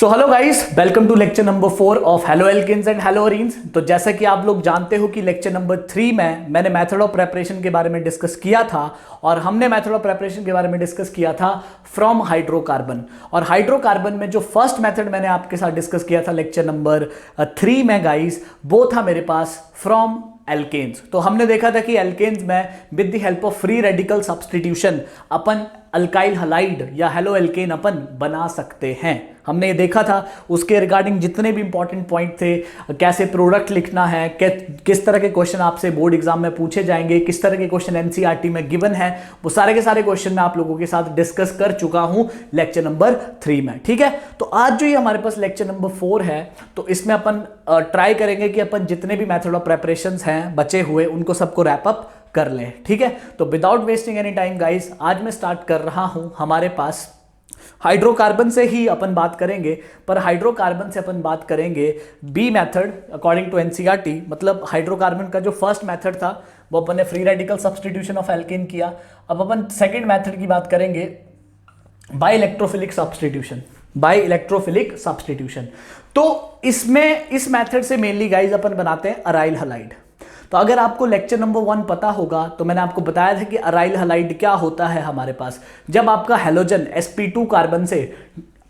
So hello guys, welcome to lecture number 4 of haloalkanes and haloarenes. तो जैसा कि आप लोग जानते हो कि लेक्चर नंबर 3 में मैंने मेथड ऑफ प्रेपरेशन के बारे में डिस्कस किया था और हमने मेथड ऑफ प्रेपरेशन के बारे में डिस्कस किया था फ्रॉम हाइड्रोकार्बन। और हाइड्रोकार्बन में जो फर्स्ट मेथड मैंने आपके साथ डिस्कस किया था लेक्चर नंबर 3 में गाइस, वो था मेरे पास फ्रॉम एल्केन्स। तो हमने देखा था कि एल्केन्स में with the help of free radical substitution upon alkyl halide या हेलो एल्केन अपन बना सकते हैं। हमने ये देखा था, उसके रिगार्डिंग जितने भी इंपॉर्टेंट पॉइंट थे, कैसे प्रोडक्ट लिखना है, किस तरह के क्वेश्चन आपसे बोर्ड एग्जाम में पूछे जाएंगे, किस तरह के क्वेश्चन एनसीईआरटी में गिवन है, वो सारे के सारे क्वेश्चन मैं आप लोगों के साथ डिस्कस कर चुका हूं लेक्चर नंबर 3 में। ठीक है, तो आज जो ये हमारे पास लेक्चर नंबर 4 है, तो इसमें अपन ट्राई करेंगे कि अपन जितने भी मेथड ऑफ प्रेपरेशन हैं बचे हुए उनको सबको रैप अप कर लें। ठीक है, तो without wasting any time guys, आज मैं स्टार्ट कर रहा हूं हमारे पास हाइड्रोकार्बन से ही अपन बात करेंगे, पर हाइड्रोकार्बन से अपन बात करेंगे B method according to NCERT. मतलब हाइड्रोकार्बन का जो फर्स्ट मेथड था वो अपन ने free radical substitution of alkane किया। अब अपन सेकंड मेथड की बात करेंगे by electrophilic substitution. By electrophilic substitution, तो इसमें इस मेथड से मेनली गाइस अपन बनाते हैं अराइल हलाइड। तो अगर आपको लेक्चर नंबर 1 पता होगा तो मैंने आपको बताया था कि अराइल हलाइड क्या होता है हमारे पास। जब आपका हैलोजन sp2 कार्बन से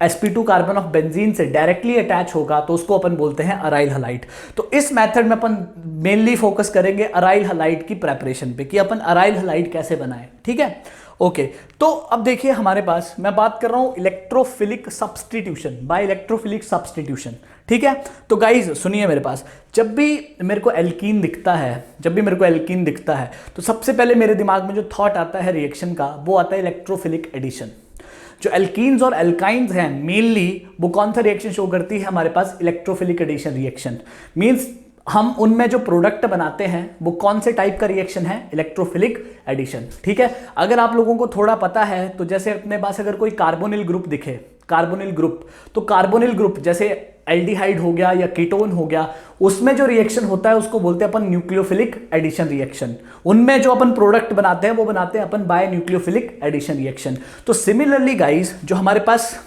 sp2 कार्बन ऑफ बेंजीन से डायरेक्टली अटैच होगा तो उसको अपन बोलते हैं अराइल हलाइड। तो इस मेथड में अपन मेनली फोकस करेंगे अराइल हलाइड की प्रेपरेशन पे कि अपन अराइल हलाइड कैसे बनाएं। ठीक है, ओके। तो अब देखिए हमारे पास मैं बात कर रहा हूं electrophilic substitution, by electrophilic substitution. ठीक है, तो गाइज सुनिए, मेरे पास जब भी मेरे को एल्कीन दिखता है, तो सबसे पहले मेरे दिमाग में जो थॉट आता है रिएक्शन का, वो आता है इलेक्ट्रोफिलिक एडिशन। जो एल्कीन्स और एल्काइंस हैं मेनली, वो कौन सा रिएक्शन शो करती है हमारे पास? Electrophilic addition reaction. मींस हम उनमें जो प्रोडक्ट बनाते हैं वो कौन से टाइप का रिएक्शन है? Electrophilic addition. ठीक है, अगर आप लोगों को थोड़ा पता है तो जैसे अपने पास अगर कोई कार्बोनिल ग्रुप दिखे, कार्बोनिल ग्रुप, तो कार्बोनिल ग्रुप जैसे एल्डिहाइड हो गया या कीटोन हो गया, उसमें जो रिएक्शन होता है उसको बोलते हैं अपन न्यूक्लियोफिलिक एडिशन रिएक्शन। उनमें जो अपन प्रोडक्ट बनाते हैं वो बनाते हैं अपन बाय न्यूक्लियोफिलिक एडिशन रिएक्शन। तो सिमिलरली गाइस, जो हमारे पास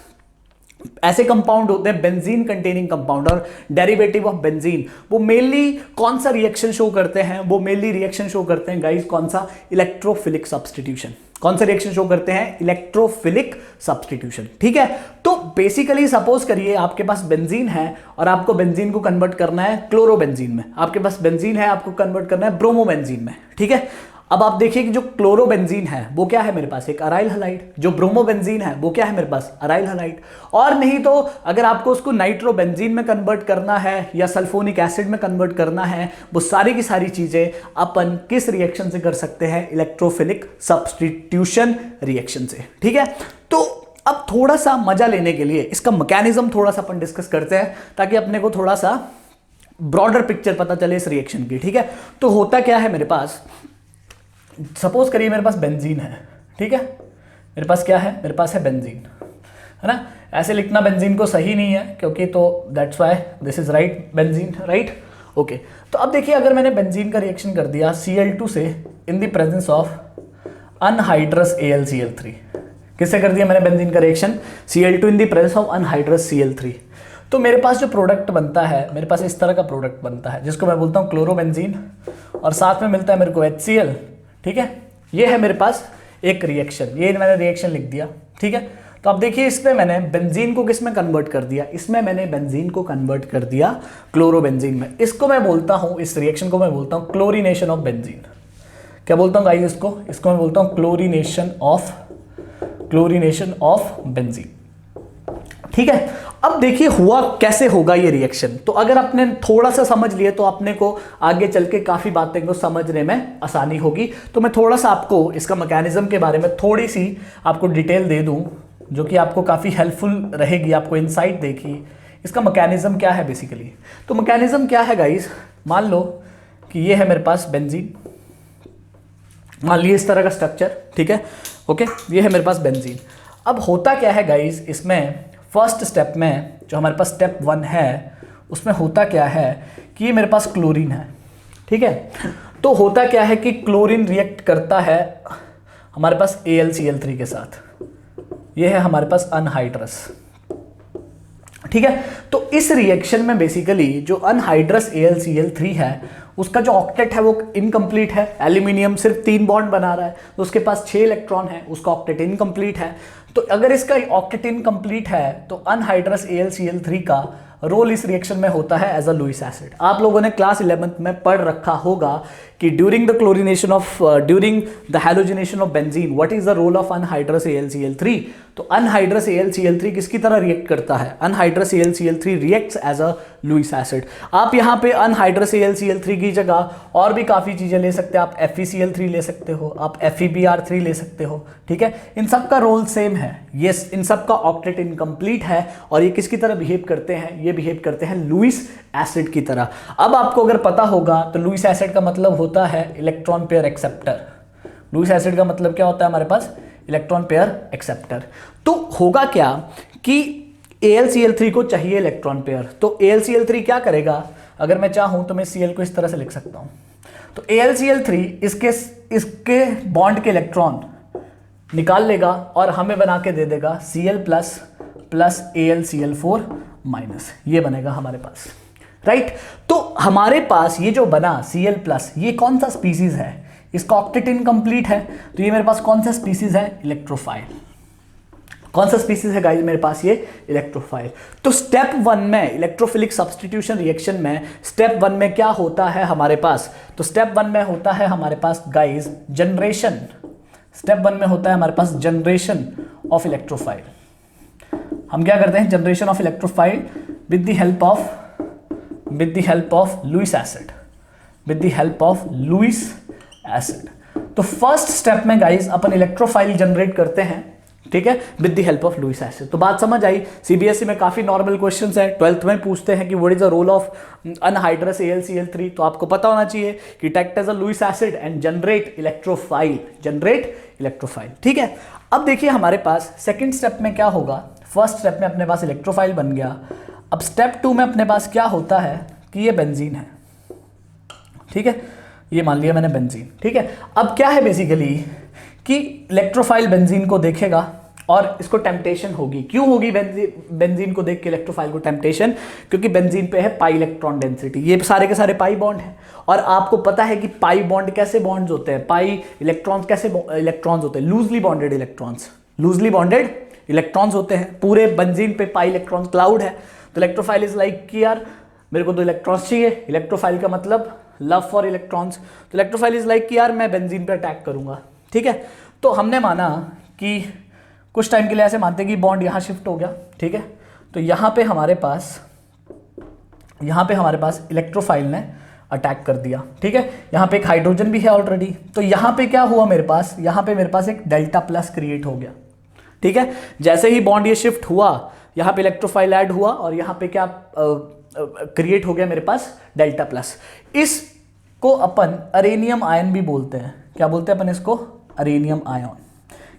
ऐसे कंपाउंड होते हैं बेंजीन कंटेनिंग कंपाउंड और डेरिवेटिव ऑफ बेंजीन, वो मेनली कौन सा रिएक्शन शो करते हैं? वो मेनली रिएक्शन शो करते हैं गाइस कौन सा? Electrophilic substitution. कौन सा रिएक्शन शो करते हैं? Electrophilic substitution. ठीक है, तो बेसिकली सपोज करिए आपके पास बेंजीन है और आपको बेंजीन को कन्वर्ट करना है क्लोरोबेंजीन में। आपके पास बेंजीन है, आपको कन्वर्ट करना है ब्रोमोबेंजीन में। ठीक है, अब आप देखिए कि जो क्लोरोबेंजीन है वो क्या है मेरे पास? एक अराइल हलाइड। जो ब्रोमोबेंजीन है वो क्या है मेरे पास? Aryl halide. और नहीं तो अगर आपको उसको नाइट्रोबेंजीन में कन्वर्ट करना है या सल्फोनिक एसिड में कन्वर्ट करना है, वो सारी की सारी चीजें अपन किस रिएक्शन से कर सकते हैं? इलेक्ट्रोफिलिक सब्स्टिट्यूशन रिएक्शन से। ठीक है, तो अब थोड़ा सा मजा लेने के लिए इसका मैकेनिज्म थोड़ा सा अपन डिस्कस करते हैं ताकि अपने को थोड़ा सा ब्रॉडर पिक्चर पता चले इस रिएक्शन की। ठीक है, तो होता क्या है मेरे पास, सपोज करिए मेरे पास बेंजीन है। ठीक है, मेरे पास क्या है? मेरे पास है बेंजीन, है ना। ऐसे लिखना बेंजीन को सही नहीं है क्योंकि, तो that's why this is right benzene, right. Okay, तो अब देखिए अगर मैंने बेंजीन का रिएक्शन कर दिया Cl2 से in the presence of anhydrous AlCl3। किससे कर दिया मैंने बेंजीन का reaction? Cl2 in the presence of anhydrous Cl3। तो मेरे पास जो प्रोडक्ट बनता है, मेरे पास इस तरह का प्रोडक्ट बनता है जिसको मैं बोलता हूँ क्लोरोबेंजीन, और साथ में मिलता है मेरे को HCl। ठीक है, ये है मेरे पास एक रिएक्शन, ये मैंने रिएक्शन लिख दिया। ठीक है, तो अब देखिए इसमें मैंने बेंजीन को किस में कन्वर्ट कर दिया? इसमें मैंने बेंजीन को कन्वर्ट कर दिया क्लोरोबेंजीन में। इसको मैं बोलता हूं, इस रिएक्शन को मैं बोलता हूं क्लोरीनेशन ऑफ बेंजीन। क्या बोलता हूं गाइस इसको मैं बोलता हूं क्लोरीनेशन ऑफ बेंजीन। ठीक है, अब देखिए हुआ कैसे होगा ये रिएक्शन। तो अगर आपने थोड़ा सा समझ लिए तो अपने को आगे चल के काफी बातें को समझने में आसानी होगी। तो मैं थोड़ा सा आपको इसका मैकेनिज्म के बारे में थोड़ी सी आपको डिटेल दे दूं जो कि आपको काफी हेल्पफुल रहेगी, आपको इनसाइट देगी इसका मैकेनिज्म क्या है बेसिकली। तो मैकेनिज्म क्या है गाइस, मान लो कि ये है मेरे पास बेंजीन, मान लीजिए इस तरह का स्ट्रक्चर। ठीक है, ओके, ये है मेरे पास बेंजीन। अब होता क्या है गाइस, इसमें फर्स्ट स्टेप में जो हमारे पास स्टेप 1 है उसमें होता क्या है कि ये मेरे पास क्लोरीन है। ठीक है, तो होता क्या है कि क्लोरीन रिएक्ट करता है हमारे पास AlCl3 के साथ। ये है हमारे पास अनहाइड्रस। ठीक है। तो इस रिएक्शन में बेसिकली जो अनहाइड्रस AlCl3 है उसका जो ऑक्टेट है वो इनकम्प्लीट है। एल्यूमिनियम सिर्फ 3 बॉन्ड बना रहा है तो उसके पास 6 इलेक्ट्रॉन है, उसका ऑक्टेट इनकम्प्लीट है। तो अगर इसका ऑक्टेट इनकम्प्लीट है तो अनहाइड्रस AlCl3 का रोल इस रिएक्शन में होता है एज अ लुईस एसिड। आप लोगों ने क्लास 11th में पढ़ रखा होगा कि during the chlorination of during the halogenation of benzene what is the role of anhydrous AlCl3। तो अनहाइड्रस AlCl3 किसकी तरह रिएक्ट करता है? Anhydrous AlCl3 reacts as a Lewis acid. आप यहाँ पे अनहाइड्रस AlCl3 की जगह और भी काफ़ी चीज़ें ले सकते हैं। आप FeCl3 ले सकते हो, आप FeBr3 ले सकते हो, ठीक है। इन सब का रोल सेम है। ये इन सब का ऑक्टेट इनकम्प्लीट है और ये किसकी तरह बिहेव करते हैं? ये बिहेव करते हैं लुईस एसिड की तरह। अब आपको अगर पता होगा तो लुईस एसिड का मतलब होता है electron pair acceptor. Lewis acid का मतलब क्या होता है हमारे पास? Electron pair acceptor. तो होगा क्या कि AlCl3 को चाहिए इलेक्ट्रॉन पेयर, तो AlCl3 क्या करेगा? अगर मैं चाहूं तो मैं Cl को इस तरह से लिख सकता हूं। तो AlCl3 इसके बॉन्ड के इलेक्ट्रॉन निकाल लेगा और हमें बना के दे देगा Cl प्लस AlCl4 माइनस। ये बनेगा हमारे पास, राइट। तो हमारे पास ये जो बना Cl प्लस, ये कौन सा स्पीसीज है? इसका ऑक्टेट इनकम्प्लीट है तो ये मेरे पास कौन सा स्पीसीज है? इलेक्ट्रोफाइल। कौन सा स्पीसीज है गाइस मेरे पास? ये इलेक्ट्रोफाइल। तो स्टेप 1 में इलेक्ट्रोफिलिक सब्स्टिट्यूशन रिएक्शन में स्टेप 1 में क्या होता है हमारे पास? तो स्टेप 1 में होता है हमारे पास गाइस जनरेशन। स्टेप 1 में होता है हमारे पास जनरेशन ऑफ इलेक्ट्रोफाइल। हम क्या करते हैं? Generation of electrophile with the help of Lewis acid, with the help of Lewis acid. तो फर्स्ट स्टेप में गाइस अपन इलेक्ट्रोफाइल जनरेट करते हैं, ठीक है, with the help of Lewis acid. तो बात समझ आई। सीबीएसई में काफी नॉर्मल क्वेश्चंस हैं। 12th में पूछते हैं कि what is the role of anhydrous AlCl3, तो आपको पता होना चाहिए कि it act as a Lewis acid and generate electrophile, ठीक है। अब देखिए हमारे पास सेकंड स्टेप में क्या होगा। फर्स्ट स्टेप में अपने पास इलेक्ट्रोफाइल बन गया। अब स्टेप 2 में अपने पास क्या होता है कि ये बेंजीन है, ठीक है, ये मान लिया मैंने बेंजीन, ठीक है। अब क्या है बेसिकली कि इलेक्ट्रोफाइल बेंजीन को देखेगा और इसको टेम्पटेशन होगी। क्यों होगी बेंजीन को देख के इलेक्ट्रोफाइल को टेम्पटेशन? क्योंकि बेंजीन पे है पाई इलेक्ट्रॉन डेंसिटी। ये सारे के सारे पाई बॉन्ड हैं और आपको पता है कि पाई बॉन्ड कैसे बॉन्ड्स होते हैं, पाई इलेक्ट्रॉन्स कैसे इलेक्ट्रॉन्स होते हैं? लूजली बॉन्डेड इलेक्ट्रॉन्स होते हैं। पूरे बेंजीन पे पाई इलेक्ट्रॉन क्लाउड है। तो इलेक्ट्रोफाइल इज लाइक कि यार मेरे को 2 इलेक्ट्रॉन्स चाहिए। इलेक्ट्रोफाइल का मतलब लव फॉर इलेक्ट्रॉन्स। तो इलेक्ट्रोफाइल इज लाइक कि यार मैं बेंजीन पे अटैक करूंगा, ठीक है। तो हमने माना कि कुछ टाइम के लिए ऐसे मानते हैं कि बॉन्ड यहाँ शिफ्ट हो गया, ठीक है। तो यहाँ पे हमारे पास इलेक्ट्रोफाइल ने अटैक कर दिया, ठीक है। यहाँ पे एक हाइड्रोजन भी है ऑलरेडी। तो यहाँ पे क्या हुआ मेरे पास? यहाँ पे मेरे पास एक डेल्टा प्लस क्रिएट हो गया, ठीक है। जैसे ही बॉन्ड ये शिफ्ट हुआ यहाँ पे इलेक्ट्रोफाइल ऐड हुआ और यहाँ पे क्या क्रिएट हो गया मेरे पास? Delta plus. इसको अपन अरेनियम आयन भी बोलते हैं। क्या बोलते हैं अपन इसको? अरेनियम आयन।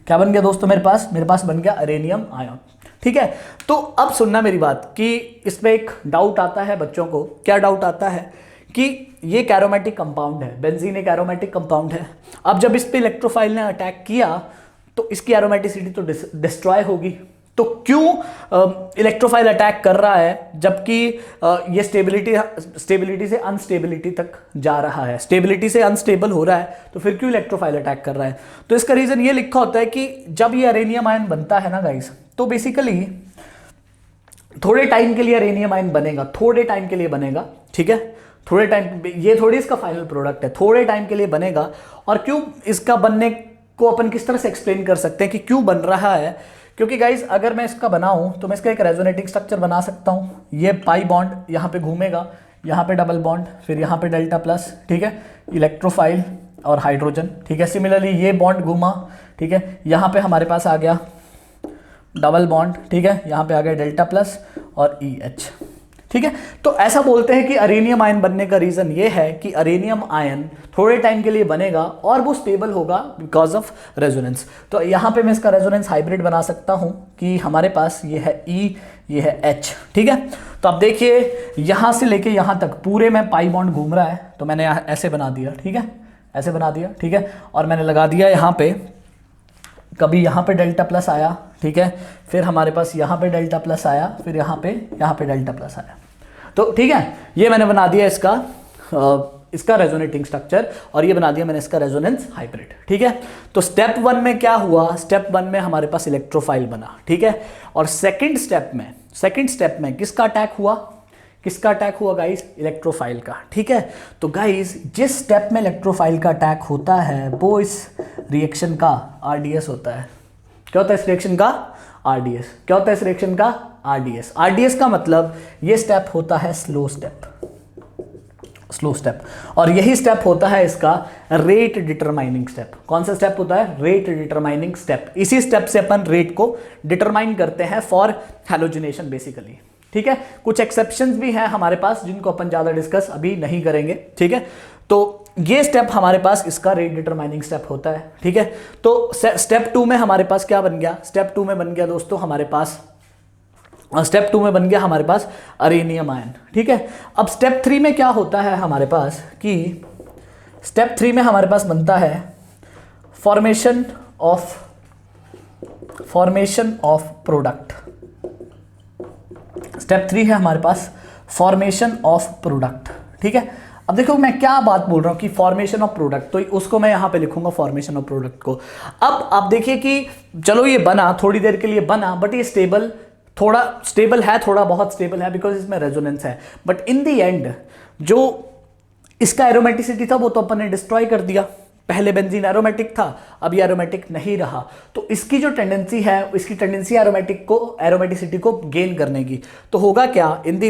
क्या बन गया दोस्तों मेरे पास बन गया अरेनियम आयन, ठीक है। तो अब सुनना मेरी बात कि इसमें एक डाउट आता है बच्चों को। क्या डाउट आता है कि ये एक एरोमेटिक कंपाउंड है, बेंजीन एक एरोमेटिक कंपाउंड है। अब जब इस पे इलेक्ट्रोफाइल ने अटैक किया तो इसकी एरोमेटिसिटी तो डिस्ट्रॉय होगी। तो क्यों इलेक्ट्रोफाइल अटैक कर रहा है जबकि ये स्टेबिलिटी से अनस्टेबिलिटी तक जा रहा है, स्टेबिलिटी से अनस्टेबल हो रहा है, तो फिर क्यों इलेक्ट्रोफाइल अटैक कर रहा है? तो इसका रीजन ये लिखा होता है कि जब ये अरेनियम आयन बनता है ना गाइस, तो बेसिकली थोड़े टाइम के लिए अरेनियम आयन बनेगा, थोड़े टाइम के लिए बनेगा, ठीक है। थोड़े टाइम, ये थोड़ी इसका फाइनल प्रोडक्ट है, थोड़े टाइम के लिए बनेगा। और क्यों इसका बनने को अपन किस तरह से एक्सप्लेन कर सकते हैं कि क्यों बन रहा है? क्योंकि गाइज अगर मैं इसका बनाऊं तो मैं इसका एक रेजोनेटिंग स्ट्रक्चर बना सकता हूं। ये पाई बॉन्ड यहाँ पे घूमेगा, यहाँ पे डबल बॉन्ड, फिर यहाँ पे डेल्टा प्लस, ठीक है, इलेक्ट्रोफाइल और हाइड्रोजन, ठीक है। सिमिलरली ये बॉन्ड घूमा, ठीक है, यहाँ पे हमारे पास आ गया डबल बॉन्ड, ठीक है, यहाँ पे आ गया डेल्टा प्लस और EH, ठीक है। तो ऐसा बोलते हैं कि अरेनियम आयन बनने का रीजन ये है कि अरेनियम आयन थोड़े टाइम के लिए बनेगा और वो स्टेबल होगा बिकॉज ऑफ रेजोनेंस। तो यहाँ पे मैं इसका रेजोनेंस हाइब्रिड बना सकता हूँ कि हमारे पास ये है E, ये है H, ठीक है। तो अब देखिए यहाँ से लेके यहाँ तक पूरे में पाई बॉन्ड घूम रहा है, तो मैंने ऐसे बना दिया, ठीक है, ऐसे बना दिया, ठीक है। और मैंने लगा दिया यहाँ पे, कभी यहाँ पे डेल्टा प्लस आया, ठीक है, फिर हमारे पास यहाँ पे डेल्टा प्लस आया, फिर यहाँ पे डेल्टा प्लस आया। तो ठीक है, ये मैंने बना दिया इसका रेजोनेटिंग स्ट्रक्चर, और ये बना दिया मैंने इसका रेजोनेंस हाइब्रिड। ठीक है, तो स्टेप 1 में क्या हुआ, स्टेप 1 में हमारे पास इलेक्ट्रोफाइल बना। ठीक है, और सेकंड स्टेप में किसका अटैक हुआ गाइस, इलेक्ट्रोफाइल का। ठीक है, तो गाइस जिस स्टेप में इलेक्ट्रोफाइल का अटैक होता है वो इस रिएक्शन का आरडीएस होता है। क्या होता है इस रिएक्शन का, आरडीएस। क्या होता है इस रिएक्शन का, आरडीएस। आरडीएस का मतलब ये स्टेप होता है स्लो स्टेप, और यही स्टेप होता है इसका रेट डिटरमाइनिंग स्टेप। कौन सा स्टेप होता है, रेट डिटरमाइनिंग स्टेप। इसी स्टेप से अपन रेट को डिटरमाइन करते हैं फॉर हैलोजिनेशन बेसिकली। ठीक है, कुछ एक्सेप्शंस भी हैं हमारे पास जिनको अपन ज्यादा डिस्कस अभी नहीं करेंगे। ठीक है, तो ये स्टेप हमारे पास इसका रेट डिटरमाइनिंग स्टेप होता है। ठीक है, तो स्टेप 2 में हमारे पास क्या बन गया, स्टेप 2 में बन गया दोस्तों हमारे पास अरेनियम आयन। ठीक है, अब स्टेप 3 में क्या होता है हमारे पास कि स्टेप 3 में हमारे पास बनता है फॉर्मेशन ऑफ प्रोडक्ट। स्टेप 3 है हमारे पास फॉर्मेशन ऑफ प्रोडक्ट। ठीक है, अब देखो मैं क्या बात बोल रहा हूं कि फॉर्मेशन ऑफ प्रोडक्ट, तो उसको मैं यहां पे लिखूंगा फॉर्मेशन ऑफ प्रोडक्ट को। अब आप देखिए कि चलो ये बना, थोड़ी देर के लिए बना, बट ये थोड़ा बहुत स्टेबल है बिकॉज इसमें रेजोनेंस है। बट इन द एंड जो इसका एरोमेटिसिटी था वो तो अपन ने डिस्ट्रॉय कर दिया। पहले बेंजीन एरोमेटिक था, अब ये एरोमेटिक नहीं रहा, तो इसकी जो टेंडेंसी है, इसकी टेंडेंसी एरोमेटिसिटी को गेन करने की। तो होगा क्या in the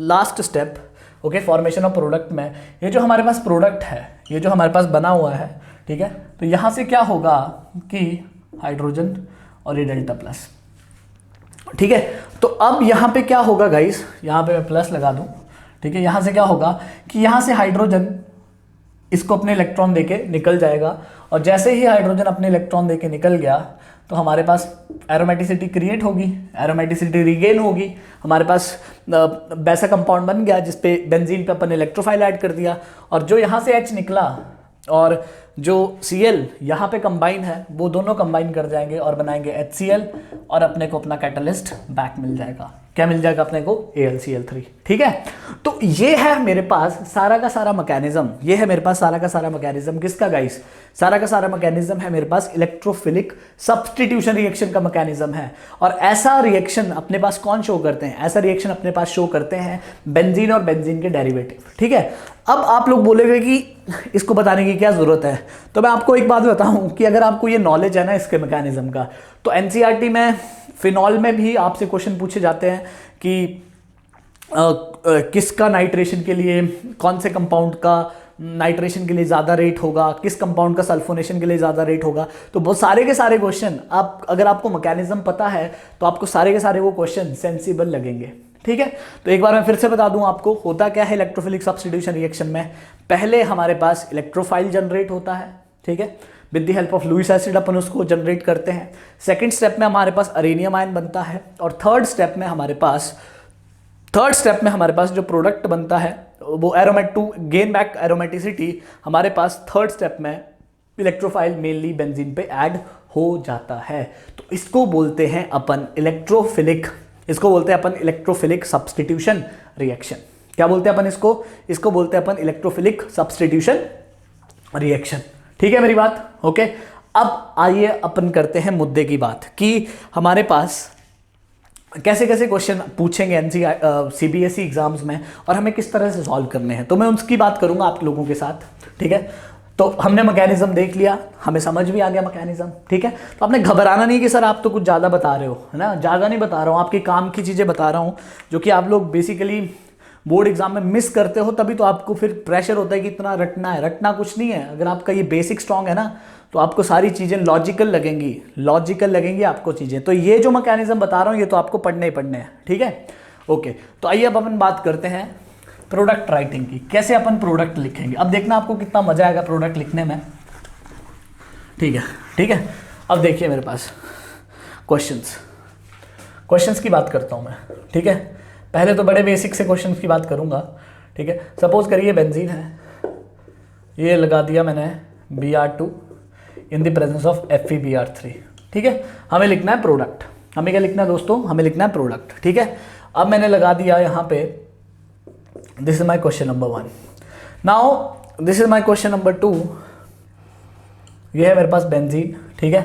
last step, okay, formation of product में ये जो हमारे पास प्रोडक्ट है, ये जो हमारे पास बना हुआ है, ठीक है, तो यहां से क्या होगा कि हाइड्रोजन और ये डेल्टा प्लस। ठीक है, तो अब यहां पे क्या होगा गाइस, यहां पे मैं प्लस लगा दूं। ठीक है, यहां से क्या होगा कि यहां से हाइड्रोजन इसको अपने इलेक्ट्रॉन देके निकल जाएगा, और जैसे ही हाइड्रोजन अपने इलेक्ट्रॉन देके निकल गया तो हमारे पास एरोमेटिसिटी क्रिएट होगी, एरोमेटिसिटी रिगेन होगी, हमारे पास वैसा कंपाउंड बन गया जिसपे बेंजीन पे अपन ने इलेक्ट्रोफाइल ऐड कर दिया, और जो यहाँ से H निकला और जो Cl यहाँ पे कंबाइन है वो दोनों कंबाइन कर जाएंगे और बनाएंगे HCl, और अपने को अपना कैटलिस्ट बैक मिल जाएगा। क्या मिल जाएगा अपने को, AlCl3। ठीक है, तो ये है मेरे पास सारा का सारा मैकेनिज्म, ये है मेरे पास सारा का सारा मैकेनिज्म। किसका गाइस, सारा का सारा मैकेनिज्म है मेरे पास इलेक्ट्रोफिलिक सब्स्टिट्यूशन रिएक्शन का मैकेनिज्म है। और ऐसा रिएक्शन अपने पास कौन शो करते हैं, ऐसा रिएक्शन अपने पास शो करते हैं बेंजीन और बेंजीन के डेरिवेटिव। ठीक है, अब आप लोग बोलेंगे कि इसको बताने की क्या जरूरत है, तो मैं आपको एक बात बताऊं कि अगर आपको ये नॉलेज है ना इसके मैकेनिज्म का, तो एनसीईआरटी में फिनॉल में भी आपसे क्वेश्चन पूछे जाते हैं कि किसका नाइट्रेशन के लिए, कौन से कंपाउंड का नाइट्रेशन के लिए ज़्यादा रेट होगा, किस कंपाउंड का सल्फोनेशन के लिए ज़्यादा रेट होगा। तो बहुत सारे के सारे क्वेश्चन अगर आपको मैकेनिज्म पता है तो आपको सारे के सारे वो क्वेश्चन सेंसिबल लगेंगे। ठीक है, तो एक बार मैं फिर से बता दूं आपको होता क्या है इलेक्ट्रोफिलिक सब्स्टिट्यूशन रिएक्शन में। पहले हमारे पास इलेक्ट्रोफाइल जनरेट होता है, ठीक है, with the help of Lewis acid अपन उसको जनरेट करते हैं। सेकंड स्टेप में हमारे पास अरेनियम आयन बनता है, और थर्ड स्टेप में हमारे पास जो प्रोडक्ट बनता है वो एरोमेट टू गेन बैक एरोमेटिसिटी, हमारे पास थर्ड स्टेप में इलेक्ट्रोफाइल मेनली बेंजीन पे ऐड हो जाता है। तो इसको बोलते हैं अपन इलेक्ट्रोफिलिक सब्स्टिट्यूशन रिएक्शन। क्या बोलते हैं अपन इसको बोलते हैं अपन इलेक्ट्रोफिलिक सब्स्टिट्यूशन रिएक्शन। ठीक है मेरी बात, ओके। अब आइए अपन करते हैं मुद्दे की बात कि हमारे पास कैसे कैसे क्वेश्चन पूछेंगे सीबीएसई एग्जाम्स में और हमें किस तरह से सॉल्व करने हैं, तो मैं उसकी बात करूंगा आप लोगों के साथ। ठीक है, तो हमने मैकेनिज्म देख लिया, हमें समझ भी आ गया मैकेनिज्म। ठीक है, तो आपने घबराना नहीं कि सर आप तो कुछ ज़्यादा बता रहे हो, है ना। ज़्यादा नहीं बता रहा हूँ, आपके काम की चीज़ें बता रहा हूँ जो कि आप लोग बेसिकली बोर्ड एग्जाम में मिस करते हो, तभी तो आपको फिर प्रेशर होता है कि इतना रटना है। रटना कुछ नहीं है, अगर आपका ये बेसिक स्ट्रांग है ना तो आपको सारी चीज़ें लॉजिकल लगेंगी आपको चीज़ें। तो ये जो मैकेनिज्म बता रहा हूँ ये तो आपको पढ़ने ही पढ़ने हैं। ठीक है, ओके। तो आइए अब अपन बात करते हैं प्रोडक्ट राइटिंग की, कैसे अपन प्रोडक्ट लिखेंगे। अब देखना आपको कितना मजा आएगा प्रोडक्ट लिखने में। ठीक है, अब देखिए मेरे पास क्वेश्चंस की बात करता हूँ मैं। ठीक है, पहले तो बड़े बेसिक से क्वेश्चंस की बात करूँगा। ठीक है, सपोज करिए बेंजीन है, ये लगा दिया मैंने Br2 in the presence of FeBr3। ठीक है, हमें लिखना है प्रोडक्ट। हमें क्या लिखना है दोस्तों, हमें लिखना है प्रोडक्ट। ठीक है, अब मैंने लगा दिया यहाँ पे, this is my question number 1। Now this is my question number 2। ये है मेरे पास बेंजीन, ठीक है।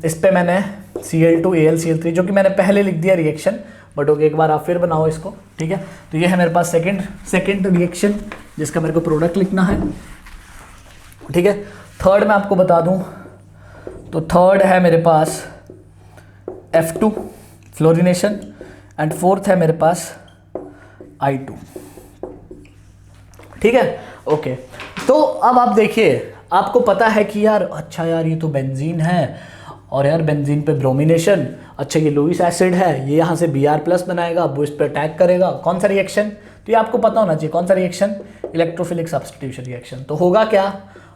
इस पे मैंने Cl2AlCl3 जो कि मैंने पहले लिख दिया रिएक्शन, बट ओके एक बार आप फिर बनाओ इसको, ठीक है। तो ये है मेरे पास सेकंड रिएक्शन जिसका मेरे को प्रोडक्ट लिखना है, ठीक है। थर्ड मैं आपको बता दूं, तो थर्ड है मेरे पास F2 फ्लोरिनेशन, एंड फोर्थ है मेरे पास I2, ठीक है। ओके, तो अब आप देखिए, आपको पता है कि यार अच्छा यार ये तो बेंजीन है, और यार बेंजीन पे ब्रोमिनेशन, अच्छा ये लुईस एसिड है, ये यहाँ से Br+ बनाएगा, वो इस पर अटैक करेगा, कौन सा रिएक्शन, तो ये आपको पता होना चाहिए कौन सा रिएक्शन, इलेक्ट्रोफिलिक सब्स्टिट्यूशन रिएक्शन। तो होगा क्या,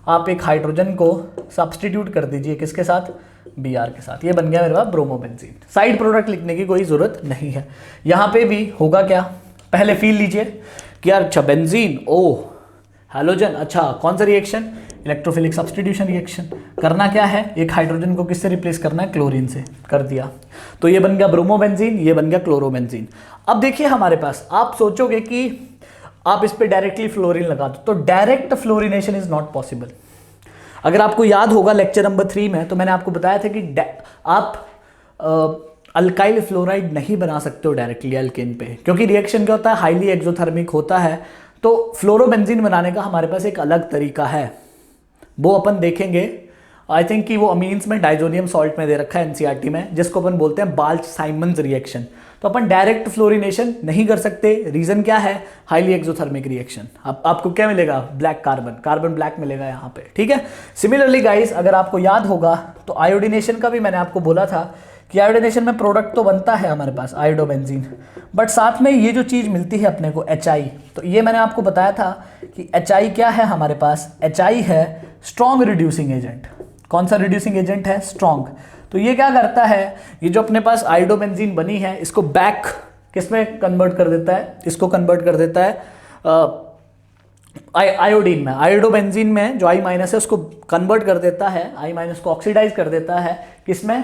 आप एक हाइड्रोजन को सब्स्टिट्यूट कर दीजिए किसके साथ, Br के साथ, ये बन गया मेरे पास ब्रोमोबेंजीन। साइड प्रोडक्ट लिखने की कोई ज़रूरत नहीं है। यहाँ पे भी होगा क्या, पहले फील लीजिए कि यार अच्छा बेंजीन, ओ हैलोजन, अच्छा कौन सा रिएक्शन, इलेक्ट्रोफिलिक सब्स्टिट्यूशन रिएक्शन। करना क्या है, एक हाइड्रोजन को किससे रिप्लेस करना है, क्लोरीन से, कर दिया, तो ये बन गया ब्रोमोबेंजीन, ये बन गया क्लोरोबेंजीन। अब देखिए हमारे पास, आप सोचोगे कि आप इस पे डायरेक्टली फ्लोरीन लगा दो, तो direct fluorination is not possible. अगर आपको याद होगा लेक्चर नंबर 3 में, तो मैंने आपको बताया था कि आप अल्काइल फ्लोराइड नहीं बना सकते हो डायरेक्टली एल्केन पे, क्योंकि रिएक्शन क्या होता है, हाईली एक्सोथर्मिक होता है। तो फ्लोरोबेंजीन बनाने का हमारे पास एक अलग तरीका है, वो अपन देखेंगे। आई थिंक कि वो अमीन्स में डाइजोनियम सॉल्ट में दे रखा है एनसीईआरटी में, जिसको अपन बोलते हैं बाल्च-साइमंस रिएक्शन। तो अपन डायरेक्ट फ्लोरिनेशन नहीं कर सकते, रीजन क्या है, हाईली एक्सोथर्मिक रिएक्शन। आपको क्या मिलेगा, ब्लैक कार्बन ब्लैक मिलेगा यहाँ पे, ठीक है। सिमिलरली गाइस, अगर आपको याद होगा तो आयोडीनेशन का भी मैंने आपको बोला था कि आयोडीनेशन में प्रोडक्ट तो बनता है हमारे पास आयोडोबेंजीन, बट साथ में ये जो चीज़ मिलती है अपने को HI, तो ये मैंने आपको बताया था कि HI क्या है हमारे पास, HI है स्ट्रॉन्ग रिड्यूसिंग एजेंट। कौन सा रिड्यूसिंग एजेंट है, स्ट्रॉन्ग। तो ये क्या करता है, ये जो अपने पास आयोडोबेंजीन बनी है, इसको बैक किस में कन्वर्ट कर देता है, इसको कन्वर्ट कर देता है आयोडीन में, आयोडोबेंजीन में जो I- है उसको कन्वर्ट कर देता है, I- को ऑक्सीडाइज कर देता है किसमें,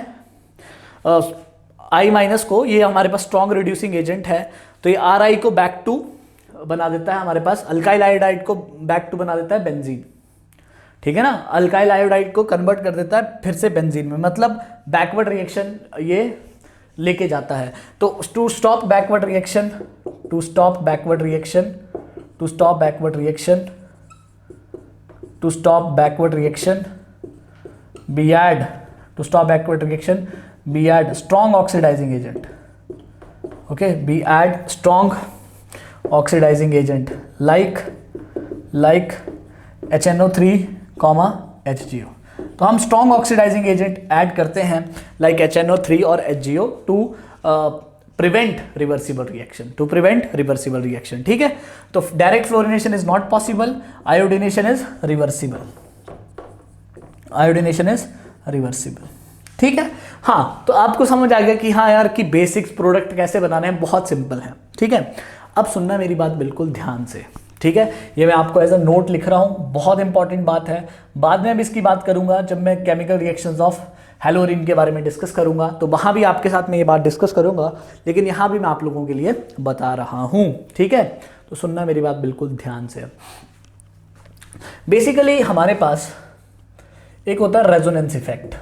I- को, ये हमारे पास स्ट्रॉन्ग रिड्यूसिंग एजेंट है। तो ये Ri को बैक टू बना देता है हमारे पास, अल्काइल आयोडाइड को बैक टू बना देता है बेंजीन, ठीक है ना। अल्काइल आयोडाइड को कन्वर्ट कर देता है फिर से बेंजीन में, मतलब बैकवर्ड रिएक्शन ये लेके जाता है। तो to stop backward reaction, to stop backward reaction, to stop backward reaction, to stop backward reaction, be add, to stop backward reaction, be add strong oxidising agent, okay, be add strong oxidising agent like HNO3, HGO। तो हम strong oxidising agent add करते हैं like HNO3 और HGO to prevent reversible reaction, to prevent reversible reaction, ठीक है। तो direct fluorination is not possible, iodination is reversible, iodination is reversible, ठीक है। हाँ, तो आपको समझ आ गया कि हाँ यार कि बेसिक्स प्रोडक्ट कैसे बनाने हैं, बहुत सिंपल है, ठीक है। अब सुनना मेरी बात बिल्कुल ध्यान से, ठीक है। ये मैं आपको एज अ नोट लिख रहा हूँ, बहुत इंपॉर्टेंट बात है। बाद में भी इसकी बात करूंगा जब मैं केमिकल रिएक्शंस ऑफ हेलोरीन के बारे में डिस्कस करूंगा, तो वहाँ भी आपके साथ मैं ये बात डिस्कस करूंगा, लेकिन यहाँ भी मैं आप लोगों के लिए बता रहा हूँ, ठीक है। तो सुनना मेरी बात बिल्कुल ध्यान से। बेसिकली हमारे पास एक होता है रेजोनेंस इफेक्ट,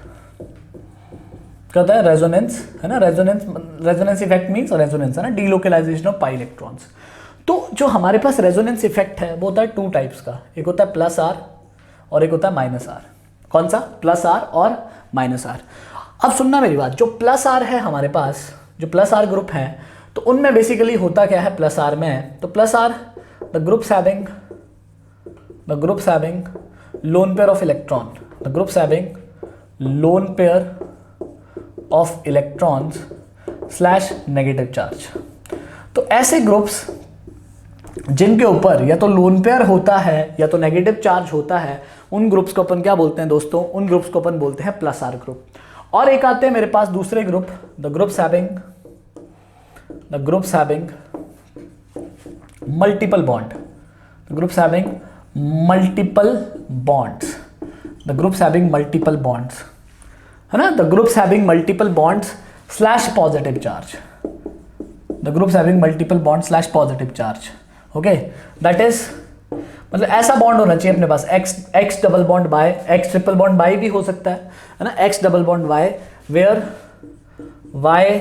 क्या होता है, रेजोनेंस, है ना। रेजोनेंस इफेक्ट मीन्स रेजोनेंस, है ना, डीलोकलाइजेशन ऑफ पाई इलेक्ट्रॉन्स। तो जो हमारे पास रेजोनेंस इफेक्ट है वो होता है 2 टाइप्स का, एक होता है +R और एक होता है -R। कौन सा, +R और -R। अब सुनना मेरी बात, जो +R है हमारे पास, जो +R ग्रुप है, तो उनमें बेसिकली होता क्या है +R में, तो +R the groups having lone pair of electron, the groups having lone pair of electrons slash negative charge. तो ऐसे ग्रुप्स जिनके ऊपर या तो लोन पेयर होता है या तो नेगेटिव चार्ज होता है, उन ग्रुप्स को अपन क्या बोलते हैं दोस्तों, उन ग्रुप्स को अपन बोलते हैं +R ग्रुप। और एक आते हैं मेरे पास दूसरे group, the groups having multiple bond, the groups having multiple bonds, the groups having multiple bonds है ना, the groups having multiple bonds slash positive charge, the groups having multiple bond slash positive charge, okay, that is मतलब ऐसा bond होना चाहिए अपने पास, X double bond Y, X triple bond Y भी हो सकता है ना, X double bond Y where Y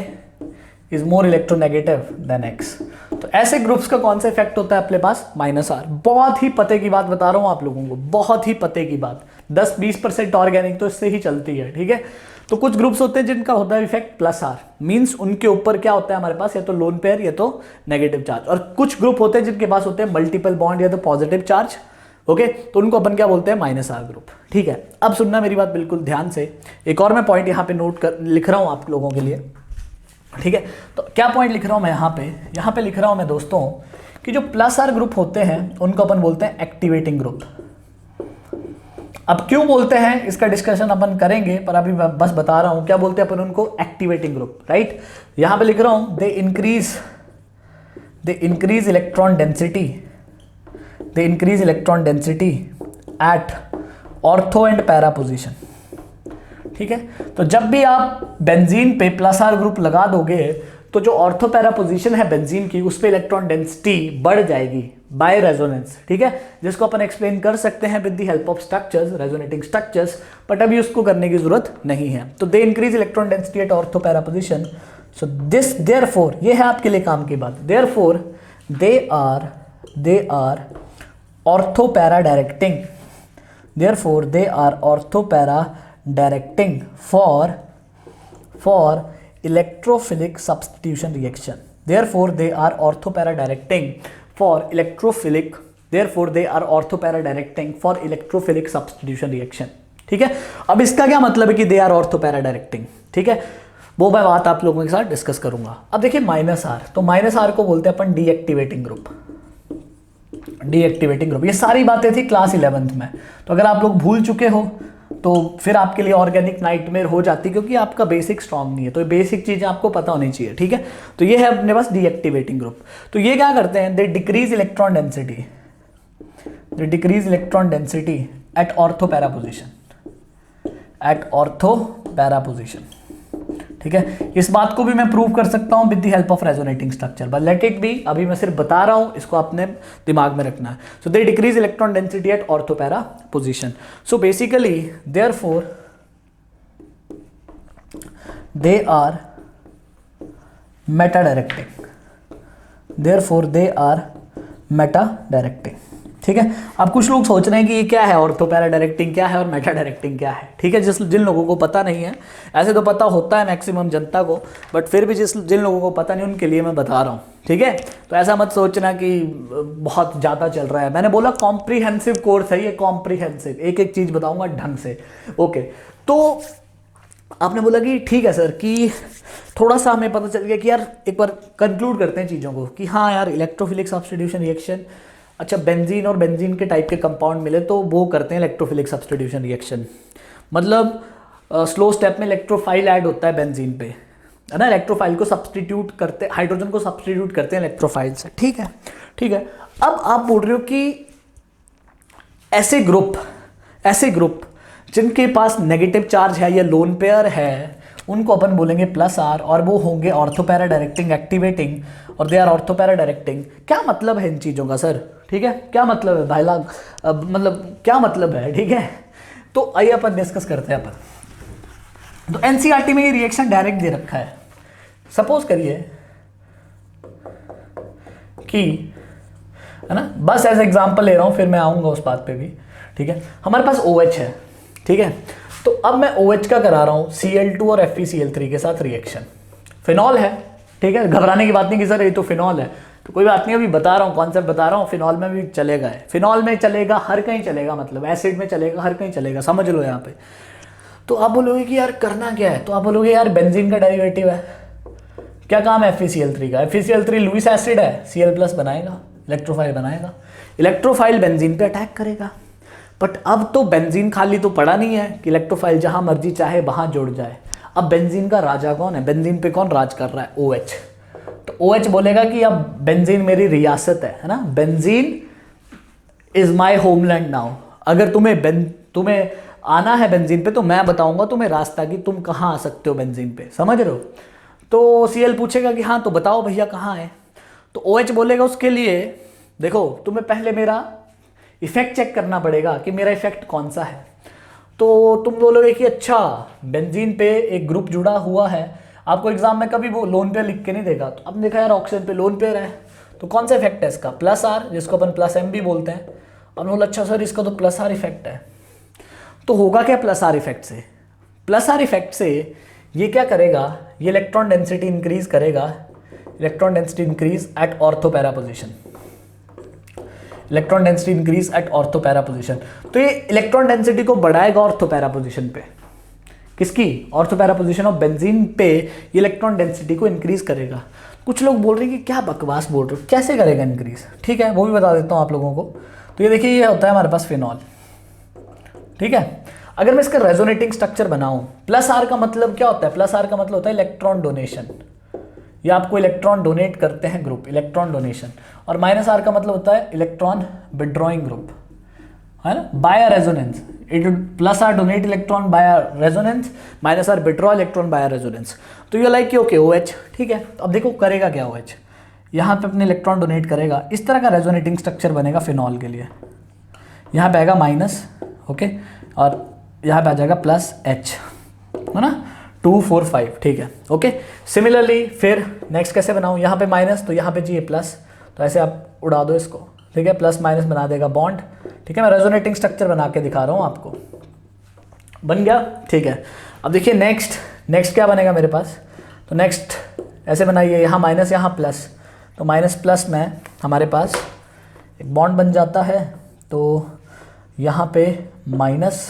is more electronegative than X. तो ऐसे ग्रुप्स का कौन सा इफेक्ट होता है अपने पास, -R। बहुत ही पते की बात बता रहा हूं आप लोगों को, बहुत ही पते की बात, 10-20% ऑर्गेनिक तो इससे ही चलती है, ठीक है। तो कुछ ग्रुप्स होते हैं जिनका होता है इफेक्ट +R, मींस उनके ऊपर क्या होता है हमारे पास, या तो लोन पेयर या तो नेगेटिव चार्ज। और कुछ ग्रुप होते हैं जिनके पास होते हैं मल्टीपल बॉन्ड या तो पॉजिटिव चार्ज, ओके, तो उनको अपन क्या बोलते हैं, -R ग्रुप, ठीक है। अब सुनना मेरी बात बिल्कुल ध्यान से, एक और मैं पॉइंट यहाँ पे नोट कर लिख रहा हूँ आप लोगों के लिए, ठीक है। तो क्या पॉइंट लिख रहा हूँ मैं यहाँ पे लिख रहा हूँ मैं दोस्तों कि जो +R ग्रुप होते हैं उनको अपन बोलते हैं एक्टिवेटिंग ग्रुप। अब क्यों बोलते हैं इसका डिस्कशन अपन करेंगे, पर अभी बस बता रहा हूं क्या बोलते हैं अपन उनको, एक्टिवेटिंग ग्रुप, राइट। यहां पे लिख रहा हूं दे increase electron density at ortho and para position, ठीक है। तो जब भी आप बेंजीन पे +R ग्रुप लगा दोगे तो जो ऑर्थो पैरा पोजीशन है बेंजीन की, उस पे इलेक्ट्रॉन डेंसिटी बढ़ जाएगी बाय रेजोनेंस, ठीक है, जिसको अपन एक्सप्लेन कर सकते हैं with the help of structures, resonating structures, but अभी उसको करने की जरूरत नहीं है। तो they increase electron density at ortho para position, so this therefore, ये है आपके लिए काम की बात, therefore they are ortho para directing, therefore they are ortho para directing for electrophilic substitution reaction, therefore they are orthopara directing for electrophilic substitution reaction, ठीक है। अब इसका क्या मतलब है कि they are orthopara directing, ठीक है, वो मैं बात आप लोगों के साथ डिस्कस करूंगा। अब देखिए -R, तो -R को बोलते हैं अपन डीएक्टिवेटिंग ग्रुप, ये सारी बातें थी क्लास 11th में, तो अगर आप लोग भूल चुके हो तो फिर आपके लिए ऑर्गेनिक नाइटमेयर हो जाती, क्योंकि आपका बेसिक स्ट्रांग नहीं है, तो ये बेसिक चीजें आपको पता होनी चाहिए, ठीक है। तो ये है अपने पास डीएक्टिवेटिंग ग्रुप। तो ये क्या करते हैं, दे decrease electron density at ortho para position, ठीक है। इस बात को भी मैं प्रूव कर सकता हूं with the help of resonating structure, but let it be, अभी मैं सिर्फ बता रहा हूं, इसको अपने दिमाग में रखना है। So they decrease electron density at ortho para position, so basically therefore they are meta directing, ठीक है। अब कुछ लोग सोच रहे हैं कि ये क्या है, ऑर्थो पैरा डायरेक्टिंग क्या है और मेटा डायरेक्टिंग क्या है, ठीक है। जिन लोगों को पता नहीं है, ऐसे तो पता होता है मैक्सिमम जनता को, बट फिर भी जिन लोगों को पता नहीं उनके लिए मैं बता रहा हूँ, ठीक है। तो ऐसा मत सोचना कि बहुत ज़्यादा चल रहा है, मैंने बोला कॉम्प्रीहेंसिव कोर्स है ये, कॉम्प्रीहेंसिव, एक एक चीज़ बताऊंगा ढंग से, ओके। तो आपने बोला कि ठीक है सर, कि थोड़ा सा हमें पता चल गया कि यार एक बार कंक्लूड करते हैं चीज़ों को कि हाँ यार इलेक्ट्रोफिलिक सब्स्टिट्यूशन रिएक्शन, अच्छा बेंजीन और बेंजीन के टाइप के कंपाउंड मिले तो वो करते हैं इलेक्ट्रोफिलिक सब्स्टिट्यूशन रिएक्शन, मतलब स्लो स्टेप में इलेक्ट्रोफाइल ऐड होता है बेंजीन पे, है ना, इलेक्ट्रोफाइल को सब्स्टिट्यूट करते, हाइड्रोजन को सब्स्टिट्यूट करते हैं इलेक्ट्रोफाइल से, ठीक है। अब आप बोल रहे हो कि ऐसे ग्रुप जिनके पास नेगेटिव चार्ज है या लोन पेयर है, उनको अपन बोलेंगे +R, और वो होंगे ऑर्थोपैरा डायरेक्टिंग एक्टिवेटिंग, और दे आर ऑर्थोपैरा डायरेक्टिंग। क्या मतलब है इन चीज़ों का सर, ठीक है, क्या मतलब है भाई लाग, मतलब क्या मतलब है, ठीक है। तो आइए अपन डिस्कस करते हैं अपन। तो एनसीईआरटी में ये रिएक्शन डायरेक्ट दे रखा है, सपोज करिए कि, है ना, बस एज एग्जांपल ले रहा हूं, फिर मैं आऊंगा उस बात पे भी, ठीक है। हमारे पास OH है, ठीक है, तो अब मैं OH का करा रहा हूं Cl2 और FeCl3 के साथ रिएक्शन, फिनॉल है, ठीक है, घबराने की बात नहीं कि सर ये तो फिनॉल है, तो कोई बात नहीं, अभी बता रहा हूँ कॉन्सेप्ट बता रहा हूँ, फिनॉल में भी चलेगा, है फिनॉल में चलेगा, हर कहीं चलेगा, मतलब एसिड में चलेगा, हर कहीं चलेगा, समझ लो यहाँ पे। तो आप बोलोगे कि यार करना क्या है, तो आप बोलोगे यार बेंजीन का डेरिवेटिव है, क्या काम है FeCl3 का, FeCl3 लुईस एसिड है, Cl+ बनाएगा, इलेक्ट्रोफाइल बनाएगा, इलेक्ट्रोफाइल बेंजीन पे अटैक करेगा। बट अब तो बेंजीन खाली तो पड़ा नहीं है कि इलेक्ट्रोफाइल जहां मर्जी चाहे वहां जुड़ जाए, अब बेंजीन का राजा कौन है, बेंजीन पे कौन राज कर रहा है, OH। तो OH बोलेगा कि अब बेंजीन मेरी रियासत है ना, benzene is my homeland now. अगर तुम्हें आना है बेंजीन पे तो मैं बताऊंगा तुम्हें रास्ता कि तुम कहाँ आ सकते हो बेंजीन पे, समझ रहे हो। तो Cl पूछेगा कि हाँ तो बताओ भैया कहाँ है, तो OH बोलेगा उसके लिए देखो तुम्हें पहले मेरा इफेक्ट चेक करना पड़ेगा कि मेरा इफेक्ट कौन सा है। तो तुम बोलोगे कि अच्छा बेंजीन पे एक ग्रुप जुड़ा हुआ है, आपको एग्जाम में कभी वो लोन पेयर लिख के नहीं देगा, तो अब देखा यार ऑक्सीजन पे लोन पेयर है, तो कौन सा इफेक्ट है इसका, +R, जिसको अपन +M भी बोलते हैं। और बोला अच्छा सर इसका तो +R इफेक्ट है, तो होगा क्या +R इफेक्ट से, +R इफेक्ट से ये क्या करेगा, ये इलेक्ट्रॉन डेंसिटी इंक्रीज करेगा, electron density increase at ortho para position, electron density increase at ortho para position. तो ये इलेक्ट्रॉन डेंसिटी को बढ़ाएगा ऑर्थो पैरा पोजिशन पे, किसकी, ortho para position of benzene पे ये इलेक्ट्रॉन डेंसिटी को इंक्रीज करेगा। कुछ लोग बोल रहे हैं कि क्या बकवास बोल रहे हो, कैसे करेगा इंक्रीज, ठीक है वो भी बता देता हूँ आप लोगों को। तो ये देखिए ये होता है हमारे पास फिनॉल, ठीक है। अगर मैं इसका रेजोनेटिंग स्ट्रक्चर बनाऊं, +R का मतलब क्या होता है, +R का मतलब होता है इलेक्ट्रॉन डोनेशन, ये आपको इलेक्ट्रॉन डोनेट करते हैं ग्रुप, इलेक्ट्रॉन डोनेशन। और -R का मतलब होता है इलेक्ट्रॉन विड्रॉइंग ग्रुप, है ना, by resonance. It +R donate electron by resonance, -R withdraw electron by resonance. तो ये लाइक ओके OH, ठीक है। अब देखो करेगा क्या OH, यहाँ पे अपने इलेक्ट्रॉन डोनेट करेगा, इस तरह का रेजोनेटिंग स्ट्रक्चर बनेगा फिनॉल के लिए। यहाँ पे आएगा माइनस, ओके, और यहाँ पे आ जाएगा +H, है ना, 2 4 5, ठीक है, ओके। सिमिलरली फिर नेक्स्ट कैसे बनाऊँ, यहाँ पे माइनस तो यहाँ पे चाहिए प्लस, तो ऐसे आप उड़ा दो इसको, ठीक है, +- बना देगा बॉन्ड, ठीक है। मैं रेजोनेटिंग स्ट्रक्चर बना के दिखा रहा हूँ आपको, बन गया, ठीक है। अब देखिए नेक्स्ट क्या बनेगा मेरे पास, तो नेक्स्ट ऐसे बनाइए, यहाँ माइनस यहाँ प्लस, तो माइनस में हमारे पास एक बॉन्ड बन जाता है, तो यहाँ पे माइनस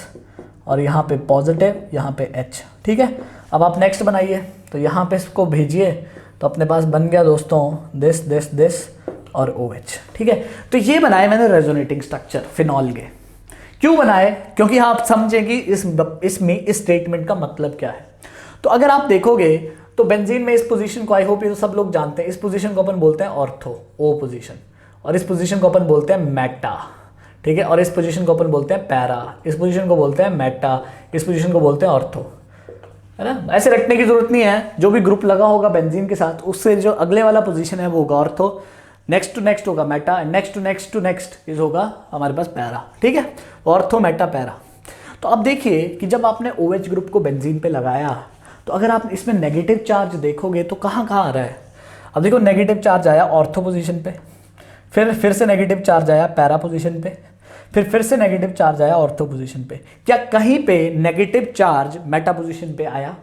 और यहाँ पे पॉजिटिव, यहाँ पे H, ठीक है। अब आप नेक्स्ट बनाइए, तो यहाँ पे इसको भेजिए, तो अपने पास बन गया दोस्तों दिस और OH, ठीक है। तो ये बनाए मैंने रेजोनेटिंग स्ट्रक्चर फिनॉल के, क्यों बनाए, क्योंकि आप समझेंगे इसमें इस स्टेटमेंट का मतलब क्या है। तो अगर आप देखोगे तो बेंजीन में इस पोजीशन को, आई होप ये तो सब लोग जानते हैं, इस पोजीशन को अपन बोलते हैं ऑर्थो, O पोजीशन, और इस पोजीशन को अपन बोलते हैं मेटा, ठीक है। और इस पोजीशन को अपन बोलते हैं पैरा, इस पोजीशन को बोलते हैं मेटा, इस पोजीशन को बोलते हैं ऑर्थो, है ना। ऐसे रखने की जरूरत नहीं है, जो भी ग्रुप लगा होगा बेंजीन के साथ उससे जो अगले वाला पोजीशन है वो होगा ऑर्थो, नेक्स्ट टू नेक्स्ट होगा meta, next to next is होगा हमारे पास पैरा, ठीक है, ऑर्थो मेटा पैरा। तो अब देखिए कि जब आपने OH ग्रुप को बेंजीन पे लगाया, तो अगर आप इसमें नेगेटिव चार्ज देखोगे तो कहाँ आ रहा है, अब देखो नेगेटिव चार्ज आया ऑर्थो पोजीशन पे, फिर से नेगेटिव चार्ज आया पैरा पोजीशन पे, फिर से नेगेटिव चार्ज आया ऑर्थो पोजीशन पे। क्या कहीं पे नेगेटिव चार्ज मेटा पोजीशन पे आया,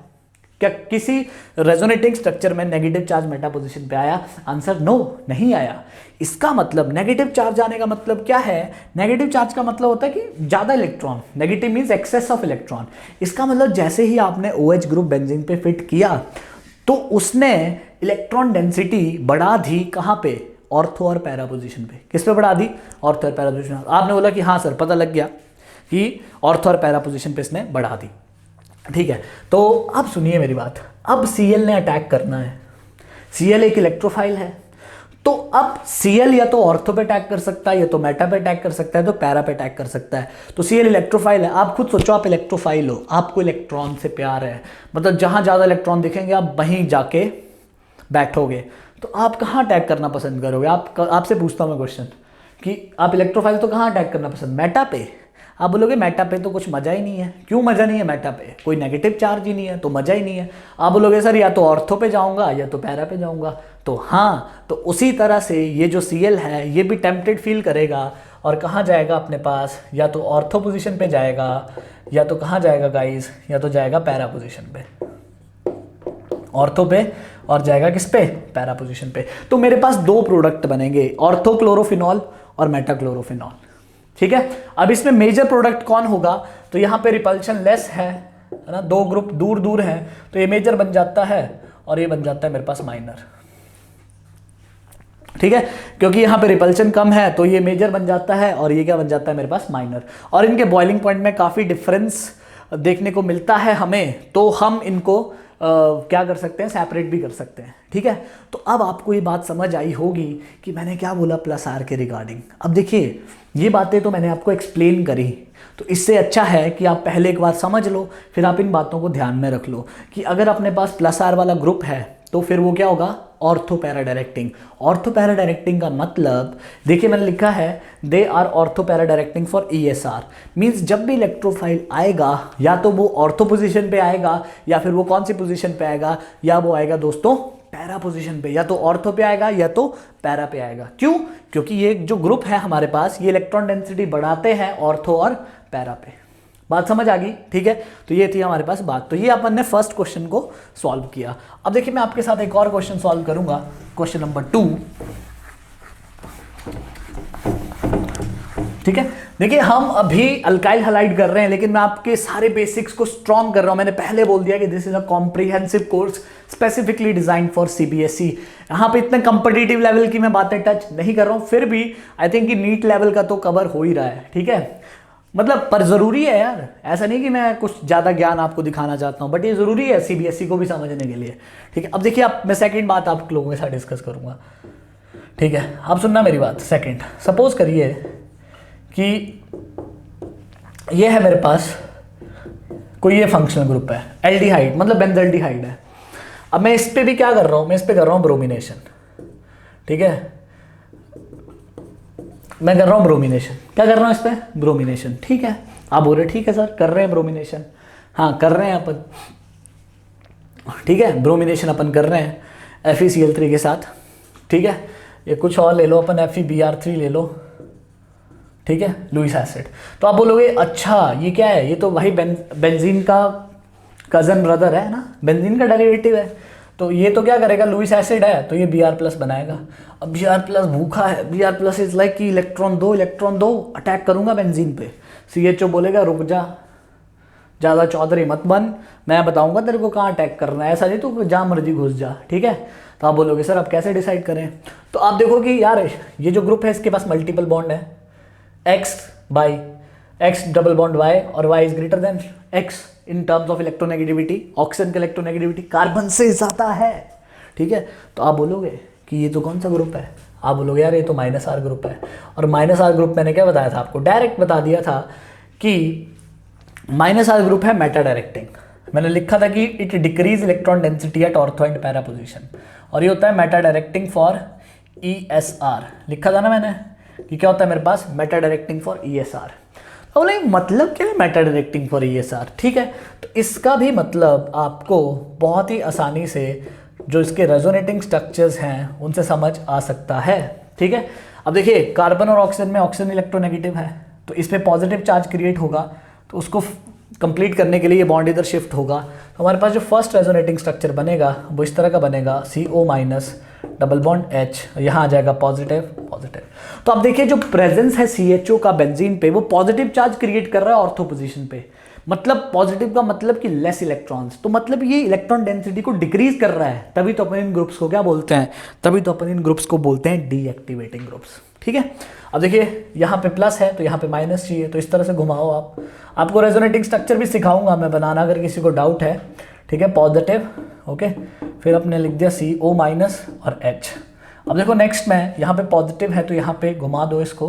क्या किसी रेजोनेटिंग स्ट्रक्चर में नेगेटिव चार्ज मेटा पोजीशन पे आया, आंसर नो, नहीं आया। इसका मतलब नेगेटिव चार्ज आने का मतलब क्या है, नेगेटिव चार्ज का मतलब होता है कि ज़्यादा electron, negative means excess of electron. इसका मतलब जैसे ही आपने OH ग्रुप बेंजीन पे फिट किया तो उसने इलेक्ट्रॉन डेंसिटी बढ़ा दी, कहाँ पे, ऑर्थो और पैरा पोजीशन पे। किस पे बढ़ा दी, ऑर्थो और पैरा पोजीशन। आपने बोला कि हाँ सर पता लग गया कि ऑर्थो और पैरा पोजीशन पे इसने बढ़ा दी, ठीक है। तो अब सुनिए मेरी बात, अब Cl ने अटैक करना है, Cl एक इलेक्ट्रोफाइल है, तो अब Cl या तो ऑर्थो पे अटैक कर सकता है, या तो मेटा पे अटैक कर सकता है, तो पैरा पे अटैक कर सकता है। तो Cl इलेक्ट्रोफाइल है, आप खुद सोचो, आप इलेक्ट्रोफाइल हो, आपको इलेक्ट्रॉन से प्यार है, मतलब जहां ज्यादा इलेक्ट्रॉन दिखेंगे आप वहीं जाके बैठोगे, तो आप कहाँ अटैक करना पसंद करोगे। आपसे पूछता हूँ मैं क्वेश्चन कि आप इलेक्ट्रोफाइल तो कहाँ अटैक करना पसंद, मेटा पे। आप बोलोगे मेटा पे तो कुछ मजा ही नहीं है, क्यों मजा नहीं है, मेटा पे कोई नेगेटिव चार्ज ही नहीं है तो मजा ही नहीं है। आप बोलोगे सर या तो ऑर्थो पे जाऊंगा या तो पैरा पे जाऊंगा, तो हाँ, तो उसी तरह से ये जो Cl है ये भी टेम्पटेड फील करेगा और कहाँ जाएगा अपने पास, या तो ऑर्थो पोजीशन पे जाएगा, या तो कहाँ जाएगा गाइस, या तो जाएगा पैरा पोजीशन पे, ऑर्थो पे और जाएगा किस पे, पैरा पोजीशन पे। तो मेरे पास दो प्रोडक्ट बनेंगे, ऑर्थो क्लोरोफिनॉल और मेटा क्लोरोफिनॉल, ठीक है। अब इसमें मेजर प्रोडक्ट कौन होगा, तो यहाँ पे रिपल्शन लेस है ना, दो ग्रुप दूर दूर है, तो ये मेजर बन जाता है और ये बन जाता है मेरे पास माइनर, ठीक है। क्योंकि यहाँ पे रिपल्शन कम है तो ये मेजर बन जाता है और ये क्या बन जाता है मेरे पास, माइनर। और इनके बॉइलिंग पॉइंट में काफ़ी डिफरेंस देखने को मिलता है हमें, तो हम इनको क्या कर सकते हैं, सेपरेट भी कर सकते हैं। ठीक है, तो अब आपको ये बात समझ आई होगी कि मैंने क्या बोला प्लस आर के रिगार्डिंग। अब देखिए ये बातें तो मैंने आपको एक्सप्लेन करी, तो इससे अच्छा है कि आप पहले एक बार समझ लो, फिर आप इन बातों को ध्यान में रख लो कि अगर अपने पास प्लस आर वाला ग्रुप है तो फिर वो क्या होगा, ortho para directing. Ortho para directing का मतलब देखिए मैंने लिखा है they are ortho para directing for ESR, means जब भी इलेक्ट्रोफाइल आएगा या तो वो ऑर्थो पोजीशन पे आएगा या फिर वो कौन सी पोजीशन पे आएगा, या वो आएगा दोस्तों पैरा पोजीशन पे, या तो ऑर्थो पे आएगा या तो पैरा पे आएगा। क्यों? क्योंकि ये जो ग्रुप है हमारे पास ये इलेक्ट्रॉन डेंसिटी बढ़ाते हैं ऑर्थो और पैरा पे। बात समझ आ गई? ठीक है, तो ये थी हमारे पास बात। तो ये अपन ने फर्स्ट क्वेश्चन को सॉल्व किया। अब देखिए मैं आपके साथ एक और क्वेश्चन सॉल्व करूंगा, क्वेश्चन नंबर 2। ठीक है, देखिए हम अभी अल्काइल हैलाइड कर रहे हैं, लेकिन मैं आपके सारे बेसिक्स को स्ट्रॉन्ग कर रहा हूं। मैंने पहले बोल दिया कि this is a comprehensive course specifically design for CBSE। यहाँ पे इतने कंपिटिटिव लेवल की मैं बातें टच नहीं कर रहा हूं, फिर भी आई थिंक कि नीट लेवल का तो कवर हो ही रहा है। ठीक है, मतलब पर ज़रूरी है यार, ऐसा नहीं कि मैं कुछ ज़्यादा ज्ञान आपको दिखाना चाहता हूँ, बट ये ज़रूरी है CBSE को भी समझने के लिए। ठीक है, अब देखिए आप, मैं सेकंड बात आप लोगों के साथ डिस्कस करूँगा। ठीक है, आप सुनना मेरी बात। सेकंड, सपोज करिए कि ये है मेरे पास कोई ये फंक्शनल ग्रुप है, एल्डिहाइड मतलब बेंजल्डिहाइड है। अब मैं इस पर भी क्या कर रहा हूँ, मैं इस पर कर रहा हूँ ब्रोमिनेशन। ठीक है, मैं कर रहा हूँ ब्रोमिनेशन। क्या कर रहा हूँ इस पर? ब्रोमिनेशन। ठीक है, आप बोल रहे ठीक है सर कर रहे हैं ब्रोमिनेशन, हाँ कर रहे हैं अपन। ठीक है, ब्रोमिनेशन अपन कर रहे हैं FeCl3 के साथ। ठीक है, ये कुछ और ले लो अपन, FeBr3 ले लो। ठीक है, लुईस एसिड। तो आप बोलोगे अच्छा ये क्या है, ये तो वही बेंजीन का कजन ब्रदर है ना, बेंजीन का डेरिवेटिव है। तो ये तो क्या करेगा, लुईस एसिड है तो ये Br+ बनाएगा। अब Br+ भूखा है, Br+ इज लाइक कि इलेक्ट्रॉन दो, अटैक करूंगा बेंजीन पे। CHO बोलेगा रुक जा, ज़्यादा चौधरी मत बन, मैं बताऊंगा तेरे को कहाँ अटैक करना है, ऐसा नहीं तू जहाँ मर्जी घुस जा। ठीक है, तो आप बोलोगे सर अब कैसे डिसाइड करें? तो आप देखो कि यार ये जो ग्रुप है इसके पास मल्टीपल बॉन्ड है, X डबल बॉन्ड Y और Y is greater than X in terms of electronegativity. Oxygen का इलेक्ट्रोनेगेटिविटी कार्बन से ज़्यादा है। ठीक है, तो आप बोलोगे कि ये तो कौन सा ग्रुप है? आप बोलोगे यार ये तो -R ग्रुप है। और -R ग्रुप मैंने क्या बताया था आपको, डायरेक्ट बता दिया था कि -R ग्रुप है मेटा डायरेक्टिंग। मैंने लिखा था कि it decrease electron density at ortho and para position, और ये होता है मेटा डायरेक्टिंग फॉर ESR। लिखा था ना मैंने कि क्या होता है मेरे पास, मेटा डायरेक्टिंग फॉर ESR। तो बोले मतलब क्या है मेटा डायरेक्टिंग फॉर ESR? ठीक है, तो इसका भी मतलब आपको बहुत ही आसानी से जो इसके रेजोनेटिंग स्ट्रक्चर्स हैं उनसे समझ आ सकता है। ठीक है, अब देखिए कार्बन और ऑक्सीजन में ऑक्सीजन इलेक्ट्रोनेगेटिव है, तो इस पर पॉजिटिव चार्ज क्रिएट होगा, तो उसको कंप्लीट करने के लिए ये बॉन्ड इधर शिफ्ट होगा। तो हमारे पास जो फर्स्ट रेजोनेटिंग स्ट्रक्चर बनेगा वो इस तरह का बनेगा, CO- डबल बॉन्ड H, यहाँ आ जाएगा पॉजिटिव। तो अब देखिए जो प्रेजेंस है CHO का बेंजीन पे, वो पॉजिटिव चार्ज क्रिएट कर रहा है ऑर्थो पोजीशन पे। मतलब पॉजिटिव का मतलब कि लेस इलेक्ट्रॉन्स, तो मतलब ये इलेक्ट्रॉन डेंसिटी को डिक्रीज कर रहा है। तभी तो अपन इन ग्रुप्स को क्या बोलते हैं, तभी तो अपन इन ग्रुप्स को बोलते हैं डीएक्टिवेटिंग ग्रुप्स। ठीक है, अब देखिए यहाँ पे प्लस है तो यहाँ पे माइनस चाहिए, तो इस तरह से घुमाओ आप। आपको रेजोनेटिंग स्ट्रक्चर भी सिखाऊंगा मैं बनाना, अगर किसी को डाउट है। ठीक है, पॉजिटिव, ओके, फिर अपने लिख दिया CO- और H। अब देखो नेक्स्ट में यहाँ पे पॉजिटिव है तो यहाँ पे घुमा दो इसको,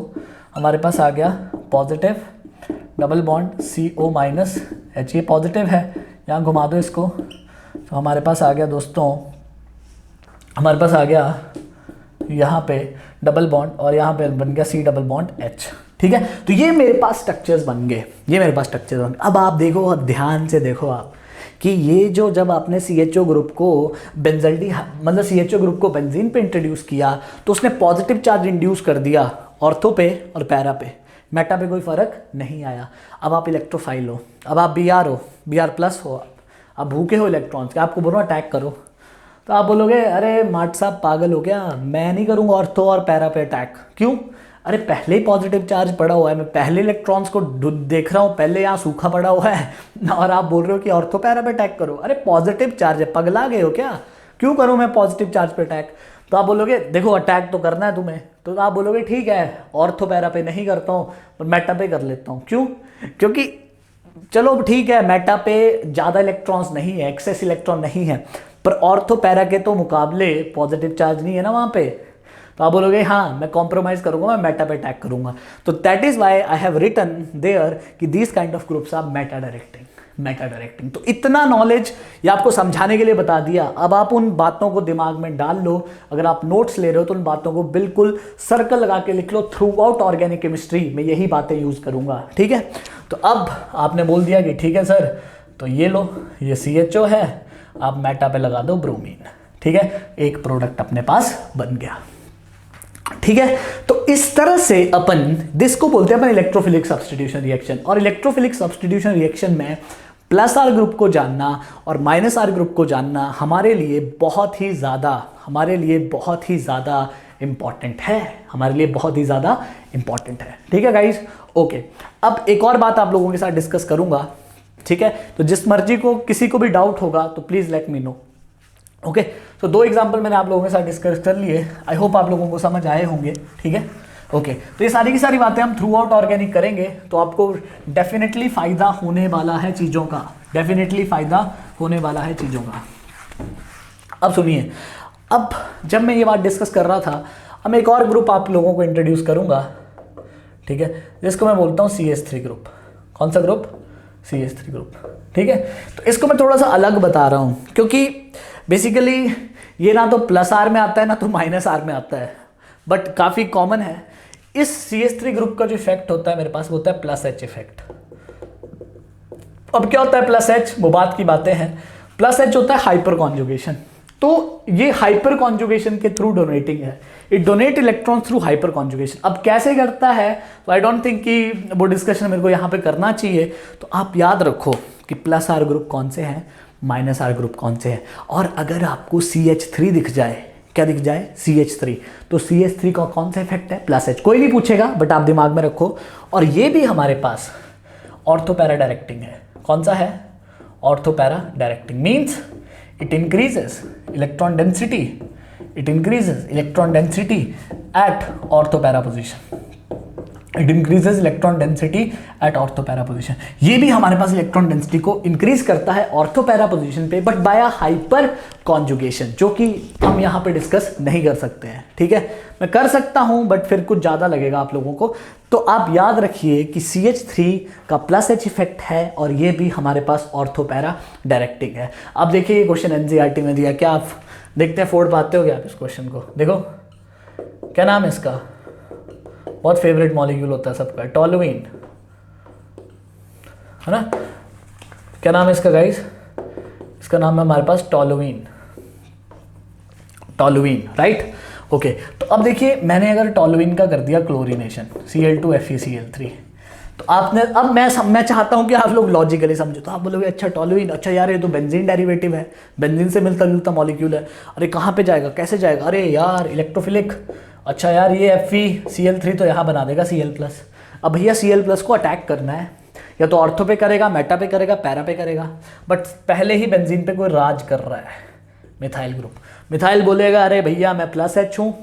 हमारे पास आ गया positive double bond CO- H, ये पॉजिटिव है, यहाँ घुमा दो इसको, तो हमारे पास आ गया दोस्तों, हमारे पास आ गया यहाँ पे डबल बॉन्ड और यहाँ पे बन गया C डबल बॉन्ड H। ठीक है, तो ये मेरे पास स्ट्रक्चर्स बन गए, ये मेरे पास स्ट्रक्चर्स बन गए। अब आप देखो, ध्यान से देखो आप कि ये जो जब आपने CHO ग्रुप को मतलब CHO ग्रुप को बेंजीन पे इंट्रोड्यूस किया तो उसने पॉजिटिव चार्ज इंड्यूस कर दिया ऑर्थो पे और पैरा पे, मेटा पे कोई फर्क नहीं आया। अब आप इलेक्ट्रोफाइल हो, अब आप Br हो, Br+ हो, आप भूखे हो इलेक्ट्रॉन्स के, आपको बोलो अटैक करो, तो आप बोलोगे अरे माट साहब पागल हो गया, मैं नहीं करूँगा ऑर्थो और पैरा पे अटैक। क्यों? अरे पहले ही पॉजिटिव चार्ज पड़ा हुआ है, मैं पहले इलेक्ट्रॉन्स को देख रहा हूँ, पहले यहाँ सूखा पड़ा हुआ है और आप बोल रहे हो कि ऑर्थो पैरा पे अटैक करो। अरे पॉजिटिव चार्ज है, पगला गए हो क्या? क्यों करूँ मैं पॉजिटिव चार्ज पे अटैक? तो आप बोलोगे देखो अटैक तो करना है तुम्हें, तो आप बोलोगे ठीक है ऑर्थो पैरा पे नहीं करता हूँ, मेटा पे कर लेता हूँ। क्यों? क्योंकि चलो ठीक है, मेटा पे ज़्यादा इलेक्ट्रॉन्स नहीं है, एक्सेस इलेक्ट्रॉन नहीं है, पर ऑर्थो पैरा के तो मुकाबले पॉजिटिव चार्ज नहीं है ना वहाँ पे। तो आप बोलोगे हाँ मैं कॉम्प्रोमाइज़ करूँगा, मैं मेटा पे अटैक करूँगा। तो that is why I have written there कि these kind of groups are meta directing. Meta directing, तो इतना नॉलेज ये आपको समझाने के लिए बता दिया। अब आप उन बातों को दिमाग में डाल लो। अगर आप नोट्स ले रहे हो तो उन बातों को बिल्कुल सर्कल लगा के लिख लो। थ्रू आउट ऑर्गेनिक केमिस्ट्री में यही बातें यूज़ करूँगा, ठीक है। तो अब आपने बोल दिया कि ठीक है सर, तो ये लो, ये CHO है, आप मेटा पे लगा दो ब्रोमीन, ठीक है, एक प्रोडक्ट अपने पास बन गया, ठीक है। तो इस तरह से अपन जिसको बोलते हैं अपन इलेक्ट्रोफिलिक सब्स्टिट्यूशन रिएक्शन। और इलेक्ट्रोफिलिक सब्स्टिट्यूशन रिएक्शन में प्लस आर ग्रुप को जानना और माइनस आर ग्रुप को जानना हमारे लिए बहुत ही ज़्यादा इंपॉर्टेंट है, हमारे लिए बहुत ही ज़्यादा इंपॉर्टेंट है, ठीक है गाइज। ओके, अब एक और बात आप लोगों के साथ डिस्कस करूंगा, ठीक है। तो जिस मर्जी को किसी को भी डाउट होगा तो please let me know, okay. तो 2 एग्जाम्पल मैंने आप लोगों के साथ डिस्कस कर लिए, आई होप आप लोगों को समझ आए होंगे, ठीक है। ओके, तो ये सारी की सारी बातें हम थ्रू आउट ऑर्गेनिक करेंगे, तो आपको डेफिनेटली फ़ायदा होने वाला है चीज़ों का, डेफिनेटली फ़ायदा होने वाला है चीज़ों का। अब सुनिए, अब जब मैं ये बात डिस्कस कर रहा था, अब मैं एक और ग्रुप आप लोगों को इंट्रोड्यूस करूँगा, ठीक है, जिसको मैं बोलता हूँ CH3 ग्रुप। कौन सा ग्रुप? CH3 ग्रुप, ठीक है। तो इसको मैं थोड़ा सा अलग बता रहा हूँ, क्योंकि बेसिकली ये ना तो प्लस आर में आता है ना तो माइनस आर में आता है, बट काफ़ी कॉमन है। इस CH3 ग्रुप का जो इफेक्ट होता है मेरे पास, वो होता है प्लस H इफेक्ट। अब क्या होता है प्लस H? वो बात की बातें हैं। प्लस H होता है हाइपर कॉन्जुगेशन। तो ये हाइपर कॉन्जुगेशन के थ्रू डोनेटिंग है, it donate electron through hyper conjugation. अब कैसे करता है तो आई डोंट थिंक कि वो डिस्कशन मेरे को यहाँ पे करना चाहिए। तो आप याद रखो कि प्लस आर ग्रुप कौन से हैं, माइनस आर ग्रुप कौन से हैं। और अगर आपको CH3 दिख जाए, क्या दिख जाए? CH3, तो CH3 का कौन सा इफेक्ट है? Plus H। कोई नहीं पूछेगा बट आप दिमाग में रखो। और ये भी हमारे पास ऑर्थो पैरा डायरेक्टिंग है। कौन सा है? Ortho para directing means it increases electron density, it increases electron density at ortho para position, it increases electron density at ortho para position। ये भी हमारे पास इलेक्ट्रॉन डेंसिटी को इंक्रीज करता है ऑर्थो पैरा पोजिशन पे, बट बाय हाइपर कॉन्जुगेशन, जो कि हम यहाँ पे डिस्कस नहीं कर सकते हैं, ठीक है। मैं कर सकता हूँ बट फिर कुछ ज़्यादा लगेगा आप लोगों को। तो आप याद रखिए कि CH3 का प्लस H इफेक्ट है और ये भी हमारे पास ऑर्थो पैरा डायरेक्टिंग है। अब देखिए ये क्वेश्चन NCERT में दिया, क्या आप देखते हैं, फोड़ पाते हो क्या आप इस क्वेश्चन को? देखो क्या नाम है इसका, बहुत फेवरेट मॉलिक्यूल होता है सबका, टॉलुइन, है ना। क्या नाम है इसका गाइस? इसका नाम है हमारे पास टॉलुइन, टॉलुइन, राइट। ओके, तो अब देखिए मैंने अगर टॉलुइन का कर दिया क्लोरीनेशन, Cl2FeCl3, तो आपने, अब मैं चाहता हूं कि आप लोग लॉजिकली समझो। तो आप बोलोगे अच्छा टॉलुइन, अच्छा यार ये तो बेंजीन डेरिवेटिव है, बेंजीन से मिलता जुलता मॉलिक्यूल है, अरे कहाँ पे जाएगा, कैसे जाएगा, अरे यार इलेक्ट्रोफिलिक, अच्छा यार ये FeCl3 तो यहाँ बना देगा Cl+। अब भैया Cl+ को अटैक करना है, या तो ऑर्थो पे करेगा, मेटा पे करेगा, पैरा पे करेगा, बट पहले ही बेंजीन पे कोई राज कर रहा है, मिथाइल ग्रुप। मिथाइल बोलेगा अरे भैया मैं प्लस H हूँ,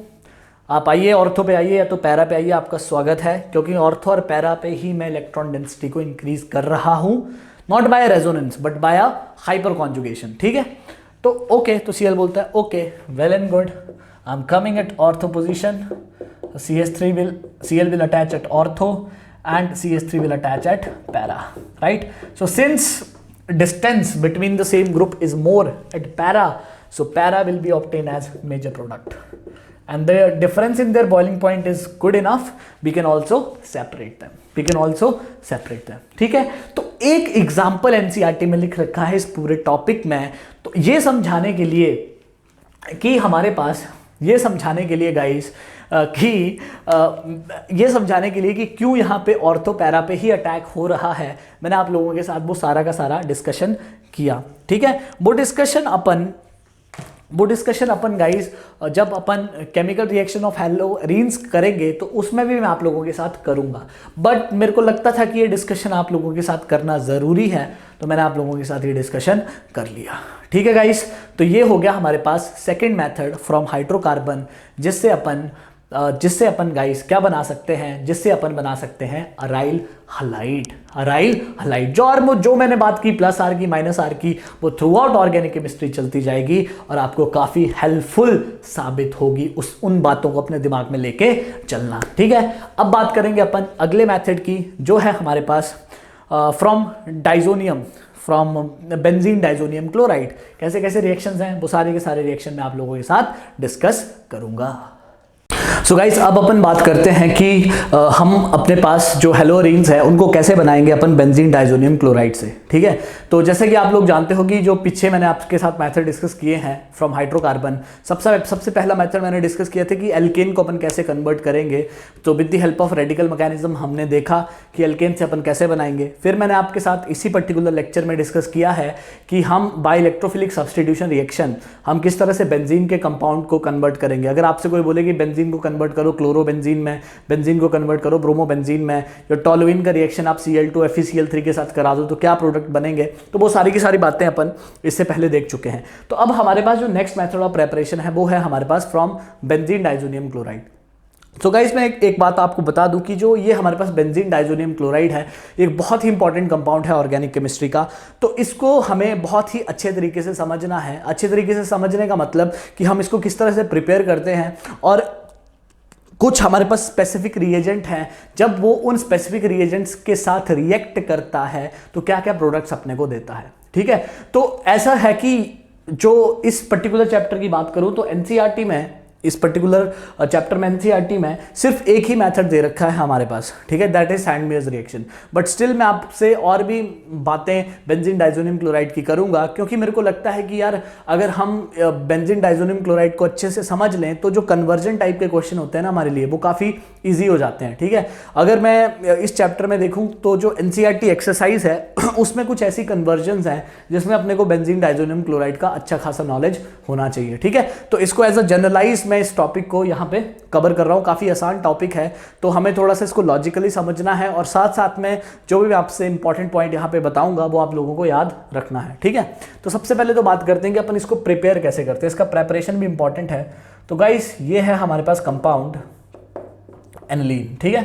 आप आइए ऑर्थो पे आइए या तो पैरा पे आइए, आपका स्वागत है, क्योंकि ऑर्थो और पैरा पे ही मैं इलेक्ट्रॉन डेंसिटी को इंक्रीज कर रहा हूँ, not by resonance but by hyperconjugation, ठीक है। तो ओके, तो Cl बोलता है okay well and good, I am coming at ortho position, Cl will attach at ortho and CH3 will attach at para, right? So since distance between the same group is more at para, so para will be obtained as major product, and the difference in their boiling point is good enough, we can also separate them, ठीक है। तो एक example NCERT में लिख रखा है इस पूरे टॉपिक में, तो ये समझाने के लिए कि हमारे पास, ये समझाने के लिए गाइस कि ये समझाने के लिए कि क्यों यहाँ पे ऑर्थो पैरा पे ही अटैक हो रहा है, मैंने आप लोगों के साथ वो सारा का सारा डिस्कशन किया, ठीक है। वो डिस्कशन अपन गाइस जब अपन केमिकल रिएक्शन ऑफ हैलोरीन्स करेंगे तो उसमें भी मैं आप लोगों के साथ करूंगा, बट मेरे को लगता था कि ये डिस्कशन आप लोगों के साथ करना ज़रूरी है, तो मैंने आप लोगों के साथ ये डिस्कशन कर लिया, ठीक है गाइस। तो ये हो गया हमारे पास सेकेंड मेथड फ्रॉम हाइड्रोकार्बन, जिससे अपन जिससे अपन गाइस क्या बना सकते हैं, जिससे अपन बना सकते हैं अराइल हलाइड। अराइल हलाइड जो मैंने बात की प्लस आर की माइनस आर की, वो थ्रू आउट ऑर्गेनिक केमिस्ट्री चलती जाएगी और आपको काफी हेल्पफुल साबित होगी उन बातों को अपने दिमाग में लेके चलना। ठीक है, अब बात करेंगे अपन अगले मेथड की, जो है हमारे पास फ्रॉम बेंजीन डाइजोनियम क्लोराइड। कैसे कैसे रिएक्शंस हैं वो सारे के सारे रिएक्शन मैं आप लोगों के साथ डिस्कस करूंगा। सो गाइस, अब अपन बात करते हैं कि हम अपने पास जो हेलोरीन्स है उनको कैसे बनाएंगे अपन बेंजीन डाइजोनियम क्लोराइड से। ठीक है, तो जैसे कि आप लोग जानते हो कि जो पीछे मैंने आपके साथ मेथड डिस्कस किए हैं फ्रॉम हाइड्रोकार्बन, सबसे पहला मेथड मैंने डिस्कस किया था कि एल्केन को अपन कैसे कन्वर्ट करेंगे। तो with the help of radical mechanism हमने देखा कि एल्केन से अपन कैसे बनाएंगे। फिर मैंने आपके साथ इसी पर्टिकुलर लेक्चर में डिस्कस किया है कि हम बाय इलेक्ट्रोफिलिक सब्स्टिट्यूशन रिएक्शन हम किस तरह से बेंजीन के कंपाउंड को कन्वर्ट करेंगे। अगर आपसे कोई बोले कि बेंजीन को कन्वर्ट करो क्लोरोबेंजीन में, बेंजीन को कन्वर्ट करो ब्रोमोबेंजीन में, या टॉलुइन का रिएक्शन आप Cl2 FeCl3 के साथ करा दो तो क्या प्रोडक्ट बनेंगे, तो वो सारी की सारी बातें अपन इससे पहले देख चुके हैं। तो अब हमारे पास जो नेक्स्ट मेथड ऑफ प्रेपरेशन है वो है हमारे पास फ्रॉम बेंजीन डाइजोनियम क्लोराइड। तो गाइस, मैं एक बात आपको बता दूं कि जो ये हमारे पास बेंजीन डाइजोनियम क्लोराइड है, एक बहुत ही इंपॉर्टेंट कंपाउंड है ऑर्गेनिक केमिस्ट्री का। तो इसको हमें बहुत ही अच्छे तरीके से समझना है। अच्छे तरीके से समझने का मतलब कि हम इसको किस तरह से प्रिपेयर करते हैं, और कुछ हमारे पास स्पेसिफिक रिएजेंट हैं, जब वो उन स्पेसिफिक रिएजेंट्स के साथ रिएक्ट करता है तो क्या क्या प्रोडक्ट्स अपने को देता है। ठीक है, तो ऐसा है कि जो इस पर्टिकुलर चैप्टर की बात करूं तो एनसीईआरटी में, इस पर्टिकुलर चैप्टर में एनसीईआरटी में सिर्फ एक ही मेथड दे रखा है हमारे पास। ठीक है, that is Sandmeyer's reaction. But still मैं आपसे और भी बातें बेंजीन डाइजोनियम क्लोराइड की करूंगा, क्योंकि मेरे को लगता है कि यार अगर हम बेंजीन डाइजोनियम क्लोराइड को अच्छे से समझ लें तो जो कन्वर्जन टाइप के क्वेश्चन होते हैं ना हमारे लिए, वो काफ़ी ईजी हो जाते हैं। ठीक है, अगर मैं इस चैप्टर में देखूँ तो जो एनसीईआरटी एक्सरसाइज है उसमें कुछ ऐसी कन्वर्जन्स हैं जिसमें अपने को बेंजीन डाइजोनियम क्लोराइड का अच्छा खासा नॉलेज होना चाहिए। ठीक है, तो इसको एज अ जनरलाइज मैं इस टॉपिक को यहाँ पे कवर कर रहा हूँ। काफ़ी आसान टॉपिक है, तो हमें थोड़ा सा इसको लॉजिकली समझना है, और साथ साथ में जो भी मैं आपसे इंपॉर्टेंट पॉइंट यहाँ पे बताऊंगा वो आप लोगों को याद रखना है। ठीक है, तो सबसे पहले तो बात करते हैं कि अपन इसको प्रिपेयर कैसे करते हैं। इसका प्रेपरेशन भी इंपॉर्टेंट है। तो गाइस, ये है हमारे पास कंपाउंड एनिलीन। ठीक है,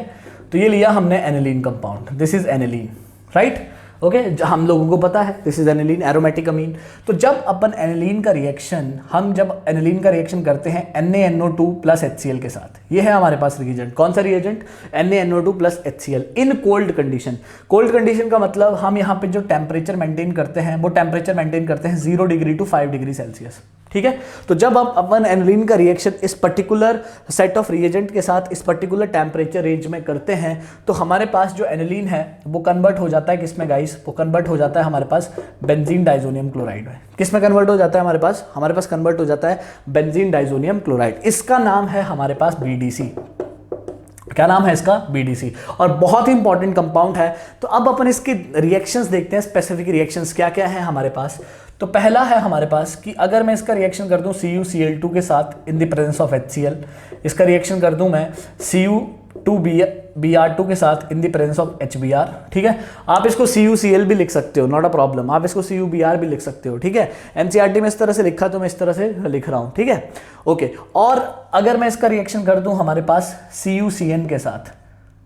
तो ये लिया हमने aniline compound, this is aniline, right. Okay, हम लोगों को पता है दिस इज एनिलीन, एरोमेटिक अमीन। तो जब अपन एनिलीन का रिएक्शन करते हैं NaNO2 प्लस HCl के साथ, ये है हमारे पास रिएजेंट। कौन सा reagent? NaNO2 plus HCl in cold condition. Cold condition का मतलब हम यहाँ पे जो टेम्परेचर मेंटेन करते हैं वो टेम्परेचर मेंटेन करते हैं 0 डिग्री टू 5 डिग्री सेल्सियस। ठीक है, तो जब हम अपन एनिलीन का रिएक्शन इस पर्टिकुलर सेट ऑफ रिएजेंट के साथ इस पर्टिकुलर टेम्परेचर रेंज में करते हैं तो हमारे पास जो एनिलीन है वो कन्वर्ट हो जाता है किसमें गाइस? वो कन्वर्ट हो जाता है हमारे पास बेंजीन डाइजोनियम क्लोराइड में। किसमें कन्वर्ट हो जाता है हमारे पास कन्वर्ट हो जाता है बेंजीन डाइजोनियम क्लोराइड। इसका नाम है हमारे पास BDC। क्या नाम है इसका? BDC, और बहुत ही इंपॉर्टेंट कंपाउंड है। तो अब अपन इसके रिएक्शंस देखते हैं, स्पेसिफिक रिएक्शंस क्या क्या है हमारे पास। तो पहला है हमारे पास कि अगर मैं इसका रिएक्शन कर दूं CuCl2 के साथ in the presence of HCl, इसका रिएक्शन कर दूं मैं Cu2Br2 के साथ in the presence of HBr। ठीक है, आप इसको CuCl भी लिख सकते हो, नॉट अ प्रॉब्लम, आप इसको CuBr भी लिख सकते हो। ठीक है, एनसीईआरटी में इस तरह से लिखा तो मैं इस तरह से लिख रहा हूं। ठीक है, ओके। और अगर मैं इसका रिएक्शन कर दूं हमारे पास CuCN के साथ,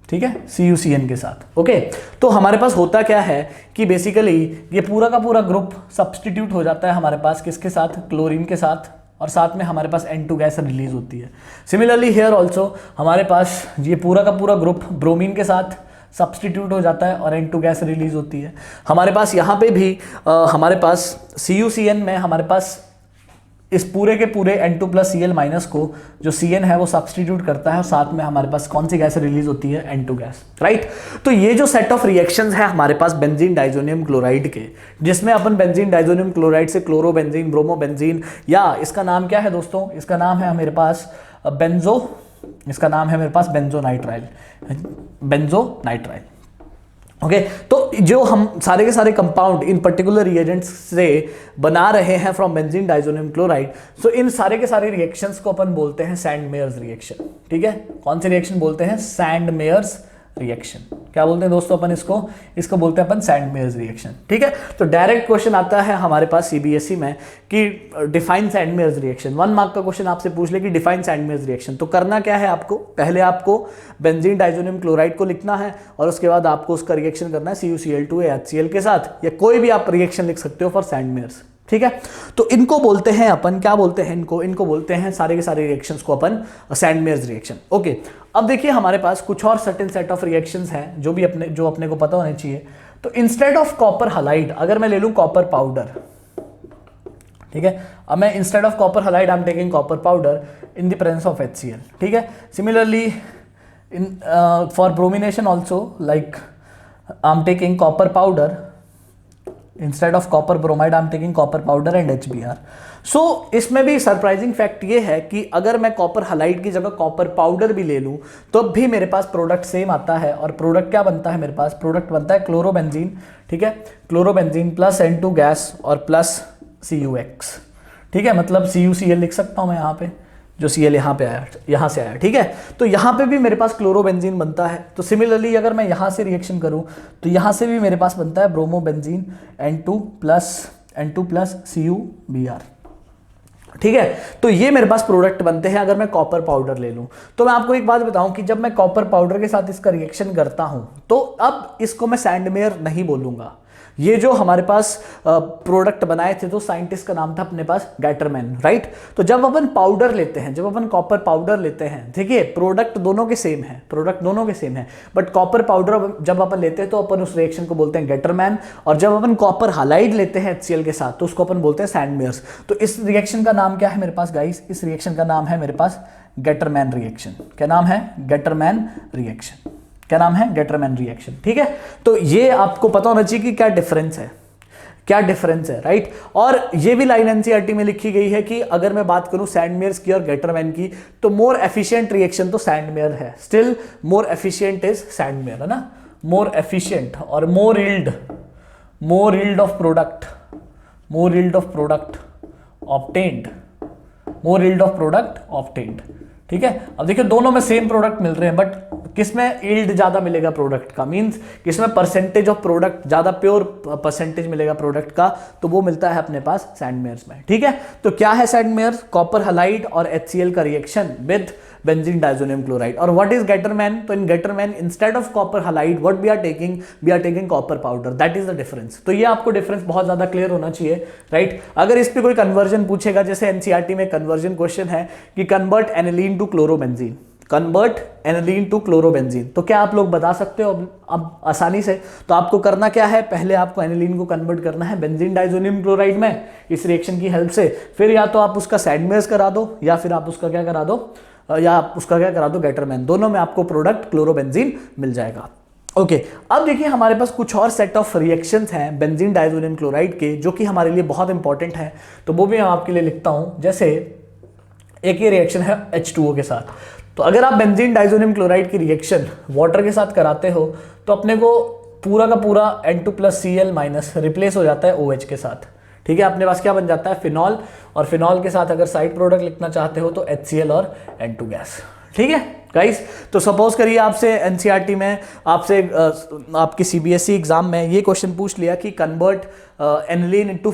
ठीक है, CuCN के साथ, ओके, तो हमारे पास होता क्या है कि बेसिकली ये पूरा का पूरा ग्रुप सब्सटीट्यूट हो जाता है हमारे पास किसके साथ? क्लोरीन के साथ, और साथ में हमारे पास N2 गैस रिलीज होती है। सिमिलरली हेयर ऑल्सो हमारे पास ये पूरा का पूरा ग्रुप ब्रोमीन के साथ सब्सटीट्यूट हो जाता है और N2 गैस रिलीज होती है। हमारे पास यहाँ पे भी हमारे पास CuCN में हमारे पास इस पूरे के पूरे N2 प्लस Cl माइनस को जो Cn है वो सब्सटीट्यूट करता है, और साथ में हमारे पास कौन सी गैस रिलीज होती है? N2 gas, right. तो ये जो सेट ऑफ रिएक्शंस है हमारे पास बेंजीन डाइजोनियम क्लोराइड के, जिसमें अपन बेंजीन डाइजोनियम क्लोराइड से क्लोरोबेंजीन, ब्रोमोबेंजीन, या इसका नाम क्या है दोस्तों? इसका नाम है मेरे पास बेंजोनाइट्राइल। ओके, तो जो हम सारे के सारे कंपाउंड इन पर्टिकुलर रिएजेंट्स से बना रहे हैं फ्रॉम बेंजीन डाइजोनियम क्लोराइड, सो इन सारे के सारे रिएक्शंस को अपन बोलते हैं सैंडमेयर्स रिएक्शन। ठीक है, कौन से रिएक्शन बोलते हैं? सैंडमेयर्स रिएक्शन। क्या बोलते हैं दोस्तों अपन इसको बोलते हैं अपन सैंडमेयर्स रिएक्शन। ठीक है, तो डायरेक्ट क्वेश्चन आता है हमारे पास सीबीएसई में कि डिफाइन सैंडमेयर्स रिएक्शन। 1 मार्क का क्वेश्चन आपसे पूछ ले कि डिफाइन सैंडमेयर्स रिएक्शन, तो करना क्या है आपको, पहले आपको बेंजीन डाइजोनियम क्लोराइड को लिखना है और उसके बाद आपको उसका रिएक्शन करना है CuCl2 HCl के साथ, या कोई भी आप रिएक्शन लिख सकते हो फॉर सैंडमेयर्स। ठीक है, तो इनको बोलते हैं अपन, क्या बोलते हैं इनको बोलते हैं सारे के सारे रिएक्शंस को अपन सैंडमेयर्स रिएक्शन। ओके, अब देखिए हमारे पास कुछ और सर्टेन सेट ऑफ रिएक्शंस हैं जो अपने को पता होने चाहिए। तो इंस्टेड ऑफ कॉपर हलाइड अगर मैं ले लूं कॉपर पाउडर, ठीक है, अब मैं instead of copper halide I am taking copper powder in the presence of HCl। ठीक है, similarly in for bromination also like I am taking copper powder instead of copper bromide I am taking copper powder and HBr। सो इसमें भी surprising fact ये है कि अगर मैं copper halide की जगह कॉपर पाउडर भी ले लूं तो भी मेरे पास प्रोडक्ट सेम आता है, और प्रोडक्ट क्या बनता है मेरे पास, प्रोडक्ट बनता है क्लोरोबेंजीन। ठीक है, क्लोरोबेंजीन प्लस N2 गैस और प्लस CuX। ठीक है, मतलब CuCl लिख सकता हूं मैं यहाँ पे, जो Cl यहाँ पे आया, यहाँ से आया। ठीक है, तो यहाँ पे भी मेरे पास क्लोरोबेंजीन बनता है। तो सिमिलरली अगर मैं यहाँ से रिएक्शन करूँ तो यहाँ से भी मेरे पास बनता है ब्रोमोबेंजीन N2 प्लस CuBr। ठीक है, तो ये मेरे पास प्रोडक्ट बनते हैं अगर मैं कॉपर पाउडर ले लूं। तो मैं आपको एक बात बताऊं कि जब मैं कॉपर पाउडर के साथ इसका रिएक्शन करता हूं तो अब इसको मैं सैंडमेयर नहीं बोलूंगा। ये जो हमारे पास प्रोडक्ट बनाए थे तो साइंटिस्ट का नाम था अपने पास गैटरमैन, राइट। तो जब अपन पाउडर लेते हैं, जब अपन कॉपर पाउडर लेते हैं, देखिए प्रोडक्ट दोनों के सेम है, बट कॉपर पाउडर जब अपन लेते हैं तो अपन उस रिएक्शन को बोलते हैं गैटरमैन, और जब अपन कॉपर हालाइड लेते हैं HCl के साथ तो उसको अपन बोलते हैं सैंडमेयर्स। तो इस रिएक्शन का नाम क्या है मेरे पास गाइस, इस रिएक्शन का नाम है मेरे पास गैटरमैन रिएक्शन। क्या नाम है, गैटरमैन रिएक्शन। क्या नाम है, गैटरमैन रिएक्शन। ठीक है, तो ये आपको पता होना चाहिए कि क्या डिफरेंस है, राइट। और ये भी लाइन एनसीईआरटी में लिखी गई है कि अगर मैं बात करूं सैंडमेयर्स की और गैटरमैन की तो मोर एफिशिएंट रिएक्शन तो सैंडमेयर है, still more efficient is Sandmeyer, है ना। मोर एफिशिएंट और मोर यील्ड ऑफ प्रोडक्ट ऑब्टेन्ड। ठीक है, अब देखिए दोनों में सेम प्रोडक्ट मिल रहे हैं, बट किसमें यील्ड ज्यादा मिलेगा प्रोडक्ट का, मींस किसमें परसेंटेज ऑफ प्रोडक्ट ज्यादा प्योर परसेंटेज मिलेगा प्रोडक्ट का, तो वो मिलता है अपने पास सैंडमेयर्स में। ठीक है, तो क्या है सैंडमेयर्स, कॉपर हलाइड और HCl का reaction with benzene diazonium chloride. और व्हाट इज गैटरमैन, तो in Gattermann instead of copper halide what we are taking copper powder, that is the difference. तो ये आपको डिफरेंस बहुत ज्यादा क्लियर होना चाहिए, राइट। अगर इस पे कोई कन्वर्जन पूछेगा, जैसे एनसीईआरटी में कन्वर्जन क्वेश्चन है कि कन्वर्ट एनिलीन टू क्लोरोबेंजीन, तो क्या आप लोग बता सकते हो अब आसानी से। तो आपको करना क्या है, पहले आपको एनिलीन को कन्वर्ट करना है बेंजीन डाइजोनियम क्लोराइड में इस रिएक्शन की हेल्प से, फिर या तो आप उसका सैंडमेयर्स करा दो या फिर आप उसका क्या करा दो गैटरमैन, दोनों में आपको प्रोडक्ट क्लोरोबेंजीन मिल जाएगा। ओके, अब देखिए हमारे पास कुछ और सेट ऑफ रिएक्शंस हैं बेंजीन डाइजोनियम क्लोराइड के जो कि हमारे लिए बहुत इंपॉर्टेंट है, तो वो भी मैं आपके लिए लिखता हूं। जैसे एक ये रिएक्शन है H2O के साथ, तो अगर आप बेंजीन डाइजोनियम क्लोराइड की रिएक्शन वाटर के साथ कराते हो तो अपने को पूरा का पूरा N2 plus Cl minus replace हो जाता है OH के साथ। ठीक है, अपने पास क्या बन जाता है, फिनॉल, और फिनॉल के साथ अगर साइड प्रोडक्ट लिखना चाहते हो तो HCl और N2 गैस। ठीक है गाइस, तो सपोज करिए आपसे एनसीईआरटी में आपके सीबीएसई एग्जाम में ये क्वेश्चन पूछ लिया कि कन्वर्ट एनिलीन टू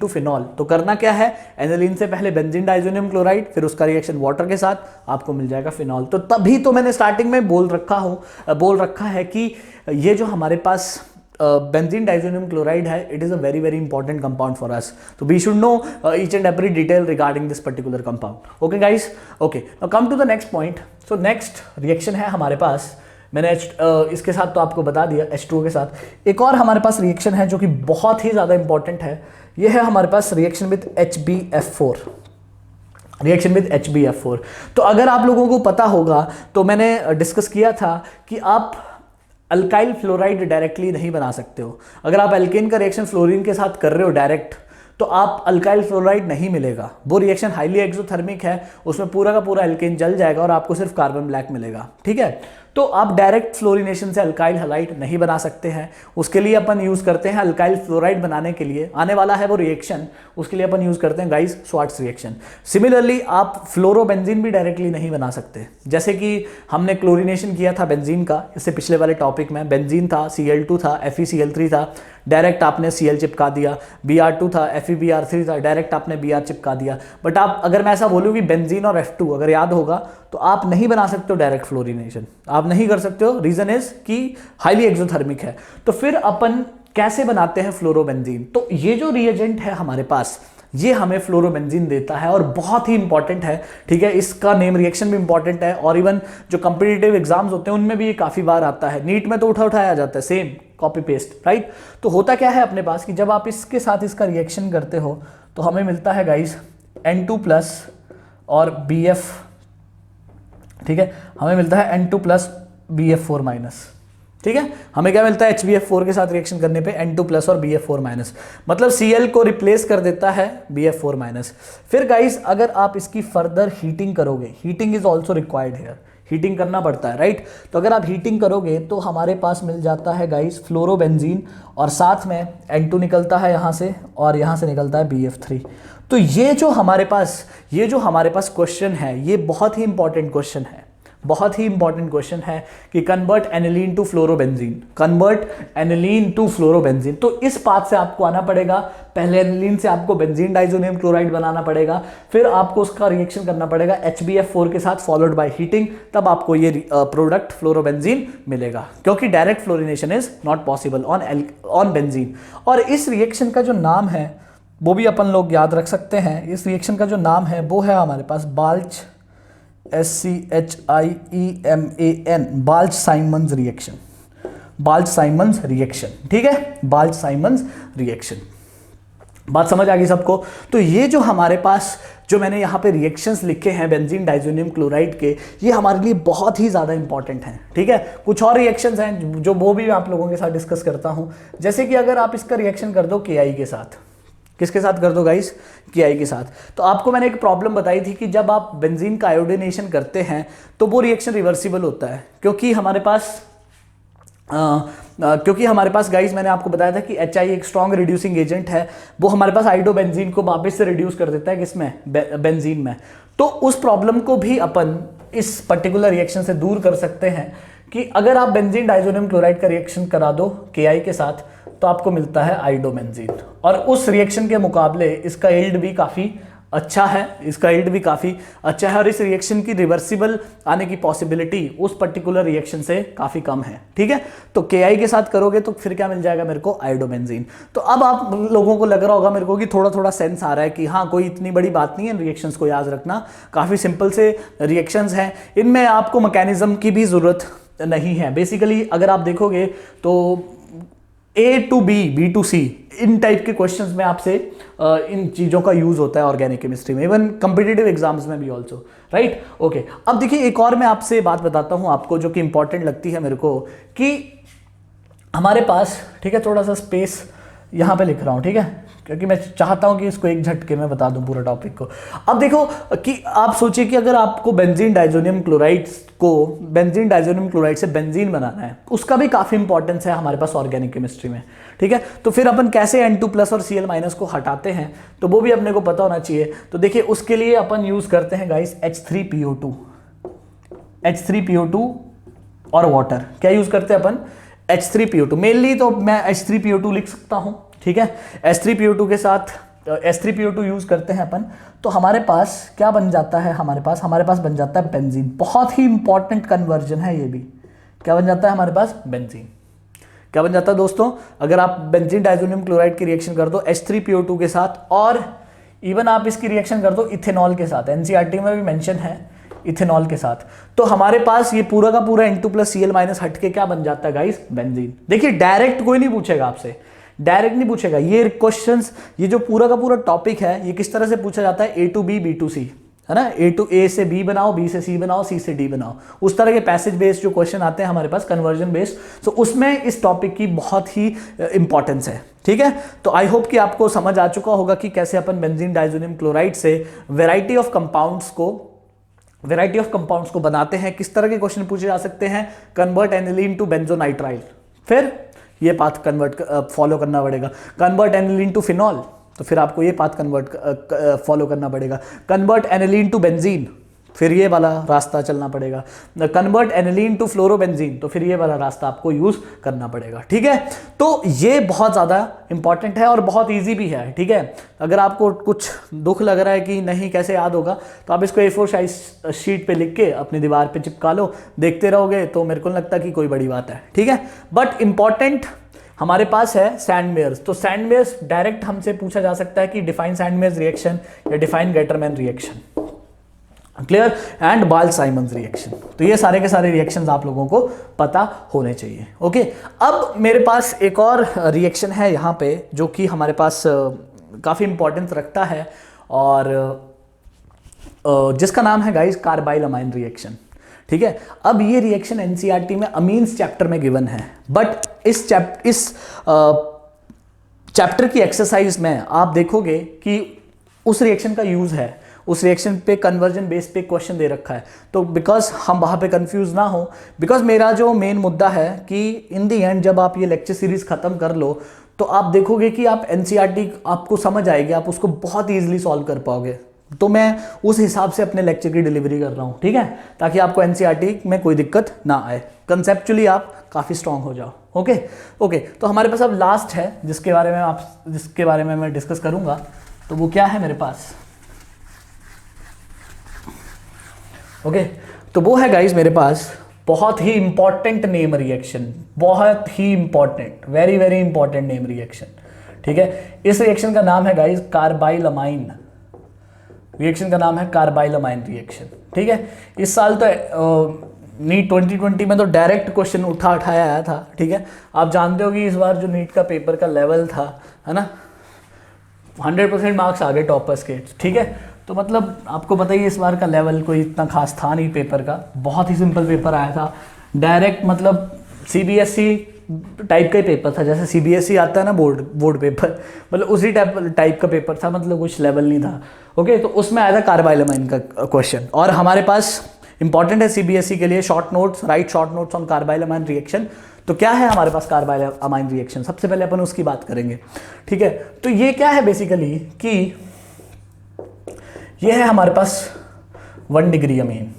फिनॉल, तो करना क्या है, एनिलीन से पहले बेंजीन डाइजोनियम क्लोराइड, फिर उसका रिएक्शन वाटर के साथ, आपको मिल जाएगा फिनॉल। तो तभी तो मैंने स्टार्टिंग में बोल रखा है कि ये जो हमारे पास बेंजीन डाइजोनियम क्लोराइड है, it is a very very important compound for us, तो we should know each and every detail regarding this particular compound. Okay guys, okay, now come to the next point. So next reaction है हमारे पास, मैंने इसके साथ तो आपको बता दिया H2O के साथ, एक और हमारे पास रिएक्शन है जो कि बहुत ही ज़्यादा इंपॉर्टेंट है, ये है हमारे पास रिएक्शन विद HbF4। तो अगर आप लोगों को पता होगा तो मैंने डिस्कस किया था कि आप अल्काइल फ्लोराइड डायरेक्टली नहीं बना सकते हो। अगर आप एल्केन का रिएक्शन फ्लोरीन के साथ कर रहे हो डायरेक्ट, तो आप अल्काइल फ्लोराइड नहीं मिलेगा, वो रिएक्शन हाईली एक्सोथर्मिक है, उसमें पूरा का पूरा एल्केन जल जाएगा और आपको सिर्फ कार्बन ब्लैक मिलेगा। ठीक है, तो आप डायरेक्ट फ्लोरिनेशन से अल्काइल हैलाइड नहीं बना सकते हैं, उसके लिए अपन यूज करते हैं अल्काइल फ्लोराइड बनाने के लिए आने वाला है वो रिएक्शन, उसके लिए अपन यूज करते हैं गाइस स्वार्ट्स रिएक्शन। सिमिलरली आप फ्लोरोबेंजीन भी डायरेक्टली नहीं बना सकते, जैसे कि हमने क्लोरिनेशन किया था बेंजीन का, इससे पिछले वाले टॉपिक में बेंजीन था, Cl2 था, FeCl3 था, डायरेक्ट आपने Cl चिपका दिया, Br2 था, FeBr3 था, डायरेक्ट आपने Br चिपका दिया। बट आप अगर मैं ऐसा बोलूँ कि बेंजीन और F2 अगर याद होगा तो आप नहीं बना सकते हो डायरेक्ट फ्लोरिनेशन, आप नहीं कर सकते हो, रीजन इज कि हाईली एक्सोथर्मिक है। तो फिर अपन कैसे बनाते हैं फ्लोरोबेंजीन? तो ये जो रिएजेंट है हमारे पास, ये हमें फ्लोरोबेंजीन देता है और बहुत ही इंपॉर्टेंट है। ठीक है, इसका नेम रिएक्शन भी इंपॉर्टेंट है और इवन जो कॉम्पिटिटिव एग्जाम्स होते हैं उनमें भी ये काफी बार आता है, नीट में तो उठाया जाता है, सेम कॉपी पेस्ट, राइट। तो होता क्या है अपने पास कि जब आप इसके साथ इसका रिएक्शन करते हो तो हमें मिलता है गाइस N2+ और BF, ठीक है, हमें मिलता है N2+ BF4-। ठीक है, हमें क्या मिलता है HBF4 के साथ रिएक्शन करने पे N2+ और BF4-, मतलब Cl को रिप्लेस कर देता है BF4-। फिर गाइस अगर आप इसकी फर्दर हीटिंग करोगे, heating is also required here, heating करना पड़ता है, राइट। तो अगर आप हीटिंग करोगे तो हमारे पास मिल जाता है गाइस फ्लोरोबेंजीन और साथ में N2 निकलता है यहाँ से और यहाँ से निकलता है BF3। तो ये जो हमारे पास क्वेश्चन है, ये बहुत ही इंपॉर्टेंट क्वेश्चन है, बहुत ही इंपॉर्टेंट क्वेश्चन है कि convert aniline to fluorobenzene, convert aniline to fluorobenzene. तो इस बात से आपको आना पड़ेगा, पहले एनिलीन से आपको बेंजीन डाइजोनियम क्लोराइड बनाना पड़ेगा, फिर आपको उसका रिएक्शन करना पड़ेगा HBF4 के साथ फॉलोड बाय हीटिंग, तब आपको ये प्रोडक्ट फ्लोरोबेंजीन मिलेगा, क्योंकि direct fluorination is not possible on benzene. और इस रिएक्शन का जो नाम है वो भी अपन लोग याद रख सकते हैं, इस रिएक्शन का जो नाम है वो है हमारे पास बाल्च, SCHIEMAN, बाल्च-साइमंस रिएक्शन, बाल्च-साइमंस रिएक्शन। ठीक है, बाल्च-साइमंस रिएक्शन, बात समझ आ गई सबको। तो ये जो हमारे पास जो मैंने यहाँ पे रिएक्शंस लिखे हैं बेंजीन डाइजोनियम क्लोराइड के, ये हमारे लिए बहुत ही ज़्यादा इंपॉर्टेंट हैं। ठीक है, कुछ और रिएक्शंस हैं जो वो भी आप लोगों के साथ डिस्कस करता हूँ, जैसे कि अगर आप इसका रिएक्शन कर दो KI के साथ, किसके साथ कर दो गाइस? KI के साथ। तो आपको मैंने एक प्रॉब्लम बताई थी कि जब आप बेंजीन का आयोडीनेशन करते हैं तो वो रिएक्शन रिवर्सिबल होता है, क्योंकि हमारे पास गाइस मैंने आपको बताया था कि HI एक स्ट्रॉन्ग रिड्यूसिंग एजेंट है, वो हमारे पास आइडोबेंजीन को वापस से रिड्यूस कर देता है, किसमें? बेंजीन में। तो उस प्रॉब्लम को भी अपन इस पर्टिकुलर रिएक्शन से दूर कर सकते हैं कि अगर आप बेंजीन डाइजोनियम क्लोराइड का रिएक्शन करा दो KI के साथ तो आपको मिलता है आइडोबेंजीन, और उस रिएक्शन के मुकाबले इसका यील्ड भी काफ़ी अच्छा है, और इस रिएक्शन की रिवर्सिबल आने की पॉसिबिलिटी उस पर्टिकुलर रिएक्शन से काफ़ी कम है। ठीक है, तो KI के साथ करोगे तो फिर क्या मिल जाएगा मेरे को? आइडोबेंजीन। तो अब आप लोगों को लग रहा होगा मेरे को कि थोड़ा थोड़ा सेंस आ रहा है कि हाँ, कोई इतनी बड़ी बात नहीं है रिएक्शंस को याद रखना, काफ़ी सिंपल से रिएक्शंस हैं, इनमें आपको मैकेनिज्म की भी ज़रूरत नहीं है। बेसिकली अगर आप देखोगे तो A to B, B to C, in type के क्वेश्चंस में आपसे इन चीज़ों का यूज़ होता है ऑर्गेनिक केमिस्ट्री में, इवन कॉम्पिटिटिव एग्जाम्स में भी ऑल्सो, राइट। ओके, अब देखिए एक और मैं आपसे बात बताता हूँ आपको जो कि इंपॉर्टेंट लगती है मेरे को, कि हमारे पास, ठीक है, थोड़ा सा स्पेस यहाँ पे लिख रहा हूँ, ठीक है, क्योंकि मैं चाहता हूँ कि इसको एक झटके में बता दूँ पूरा टॉपिक को। अब देखो कि आप सोचिए कि अगर आपको बेंजीन डाइजोनियम क्लोराइड से बेंजीन बनाना है, उसका भी काफ़ी इंपॉर्टेंस है हमारे पास ऑर्गेनिक केमिस्ट्री में। ठीक है, तो फिर अपन कैसे N2+ और Cl- को हटाते हैं, तो वो भी अपने को पता होना चाहिए। तो देखिए उसके लिए अपन यूज़ करते हैं गाइस H3PO2 और वाटर। क्या यूज़ करते हैं अपन? H3PO2 मेनली, तो मैं H3PO2 लिख सकता हूँ। ठीक है, H3PO2 के साथ H3PO2 यूज करते हैं अपन, तो हमारे पास क्या बन जाता है? हमारे पास बन जाता है बेंजीन। बहुत ही इंपॉर्टेंट कन्वर्जन है ये भी। क्या बन जाता है हमारे पास? बेंजीन। क्या बन जाता है दोस्तों? अगर आप बेंजीन डाइजोनियम क्लोराइड की रिएक्शन कर दो H3PO2 के साथ, और इवन आप इसकी रिएक्शन कर दो इथेनॉल के साथ, NCERT में भी मेंशन है इथेनॉल के साथ, तो हमारे पास ये पूरा का पूरा N2+ Cl- हट के क्या बन जाता है गाइस? बेंजीन। देखिए डायरेक्ट कोई नहीं पूछेगा आपसे, डायरेक्ट नहीं पूछेगा। ये क्वेश्चंस, ये जो पूरा का पूरा टॉपिक है, ये किस तरह से पूछा जाता है? A to B, B to C, है ना, ए से बी बनाओ, बी से सी बनाओ, सी से डी बनाओ, उस तरह के पैसेज बेस्ड जो क्वेश्चन आते हैं हमारे पास कन्वर्जन बेस्ड, तो उसमें इस टॉपिक की बहुत ही इंपॉर्टेंस है। ठीक है, तो आई होप कि आपको समझ आ चुका होगा कि कैसे अपन बेंजीन डाइजोनियम क्लोराइड से वैरायटी ऑफ कंपाउंड्स को बनाते हैं, किस तरह के क्वेश्चन पूछे जा सकते हैं, कन्वर्ट एनिलीन टू बेंजोनाइट्राइल, फिर ये पाथ फॉलो करना पड़ेगा, कन्वर्ट एनिलीन टू फिनॉल, तो फिर आपको ये पाथ फॉलो करना पड़ेगा, कन्वर्ट एनिलीन टू बेंजीन, फिर ये वाला रास्ता चलना पड़ेगा, कन्वर्ट एनिलीन टू फ्लोरोबेंजीन, तो फिर ये वाला रास्ता आपको यूज करना पड़ेगा। ठीक है, तो ये बहुत ज़्यादा इंपॉर्टेंट है और बहुत इजी भी है। ठीक है, अगर आपको कुछ दुख लग रहा है कि नहीं कैसे याद होगा, तो आप इसको A4 साइज शीट पे लिख के अपनी दीवार पे चिपका लो, देखते रहोगे तो मेरे को नहीं लगता कि कोई बड़ी बात है। ठीक है, बट इंपॉर्टेंट हमारे पास है सैंडमेयर्स, तो सैंडमेयर्स डायरेक्ट हमसे पूछा जा सकता है कि डिफाइन सैंडमेयर्स रिएक्शन या define Gattermann reaction, clear, and Balz Schiemann reaction, तो ये सारे के सारे रिएक्शंस आप लोगों को पता होने चाहिए। ओके, अब मेरे पास एक और रिएक्शन है यहाँ पे जो कि हमारे पास काफ़ी इंपॉर्टेंस रखता है और जिसका नाम है गाइस कार्बाइल अमाइन रिएक्शन। ठीक है, अब ये रिएक्शन एनसीईआरटी में अमीन्स चैप्टर में गिवन है, बट इस चैप्टर की एक्सरसाइज में आप देखोगे कि उस रिएक्शन का यूज है, उस रिएक्शन पे कन्वर्जन बेस पे क्वेश्चन दे रखा है, तो बिकॉज हम वहाँ पे कंफ्यूज ना हो, बिकॉज मेरा जो मेन मुद्दा है कि इन दी एंड जब आप ये लेक्चर सीरीज खत्म कर लो तो आप देखोगे कि आप एनसीईआरटी आपको समझ आएगी, आप उसको बहुत ईजिली सॉल्व कर पाओगे, तो मैं उस हिसाब से अपने लेक्चर की डिलीवरी कर रहा हूँ। ठीक है, ताकि आपको एनसीईआरटी में कोई दिक्कत ना आए, कंसेप्चुअली आप काफ़ी स्ट्रांग हो जाओ। ओके, तो हमारे पास अब लास्ट है जिसके बारे में मैं डिस्कस करूँगा, तो वो क्या है मेरे पास। ओके, तो वो है गाइज मेरे पास बहुत ही इंपॉर्टेंट नेम रिएक्शन, बहुत ही important, very very important name reaction. ठीक है, इस रिएक्शन का नाम है गाइज कार्बाइल अमाइन, रिएक्शन का नाम है कार्बाइल अमाइन रिएक्शन। ठीक है, इस साल तो नीट 2020 में तो डायरेक्ट क्वेश्चन उठाया आया था। ठीक है, आप जानते हो कि इस बार जो नीट का पेपर का लेवल था, है ना, 100% मार्क्स आ गए टॉपर्स के। ठीक है, तो मतलब आपको पता ही इस बार का लेवल कोई इतना खास था नहीं पेपर का, बहुत ही सिंपल पेपर आया था, डायरेक्ट मतलब सीबीएसई टाइप का ही पेपर था, जैसे सीबीएसई आता है ना बोर्ड पेपर, मतलब उसी टाइप का पेपर था, मतलब कुछ लेवल नहीं था। ओके, तो उसमें आया था कार्बाइल अमाइन का क्वेश्चन, और हमारे पास इंपॉर्टेंट है सीबीएसई के लिए short notes, right short notes on carbyl amine reaction. तो क्या है हमारे पास कार्बाइल अमाइन रिएक्शन, सबसे पहले अपन उसकी बात करेंगे। ठीक है, तो ये क्या है बेसिकली कि ये है हमारे पास 1 डिग्री अमीन,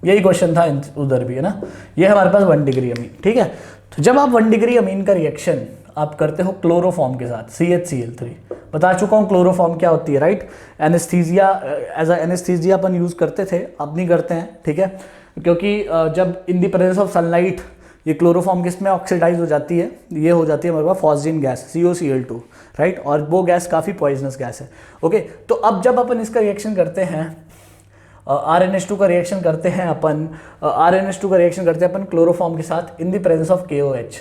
यही क्वेश्चन था उधर भी, है ना, ये है हमारे पास 1 डिग्री अमीन। ठीक है, तो जब आप 1 डिग्री अमीन का रिएक्शन आप करते हो क्लोरोफॉर्म के साथ, CHCl3, बता चुका हूँ क्लोरोफॉर्म क्या होती है, right, anaesthesia, as a anaesthesia अपन यूज़ करते थे, अब नहीं करते हैं। ठीक है, क्योंकि जब in the presence of sunlight ये क्लोरोफॉर्म किसमें ऑक्सीडाइज हो जाती है, ये हो जाती है हमारे पास फॉस्जीन गैस COCl2, राइट, और वो गैस काफ़ी पॉइजनस गैस है। ओके, तो अब जब अपन इसका रिएक्शन करते हैं RNH2 का रिएक्शन करते हैं अपन, RNH2 का रिएक्शन करते हैं अपन क्लोरोफॉर्म के साथ in the presence of KOH,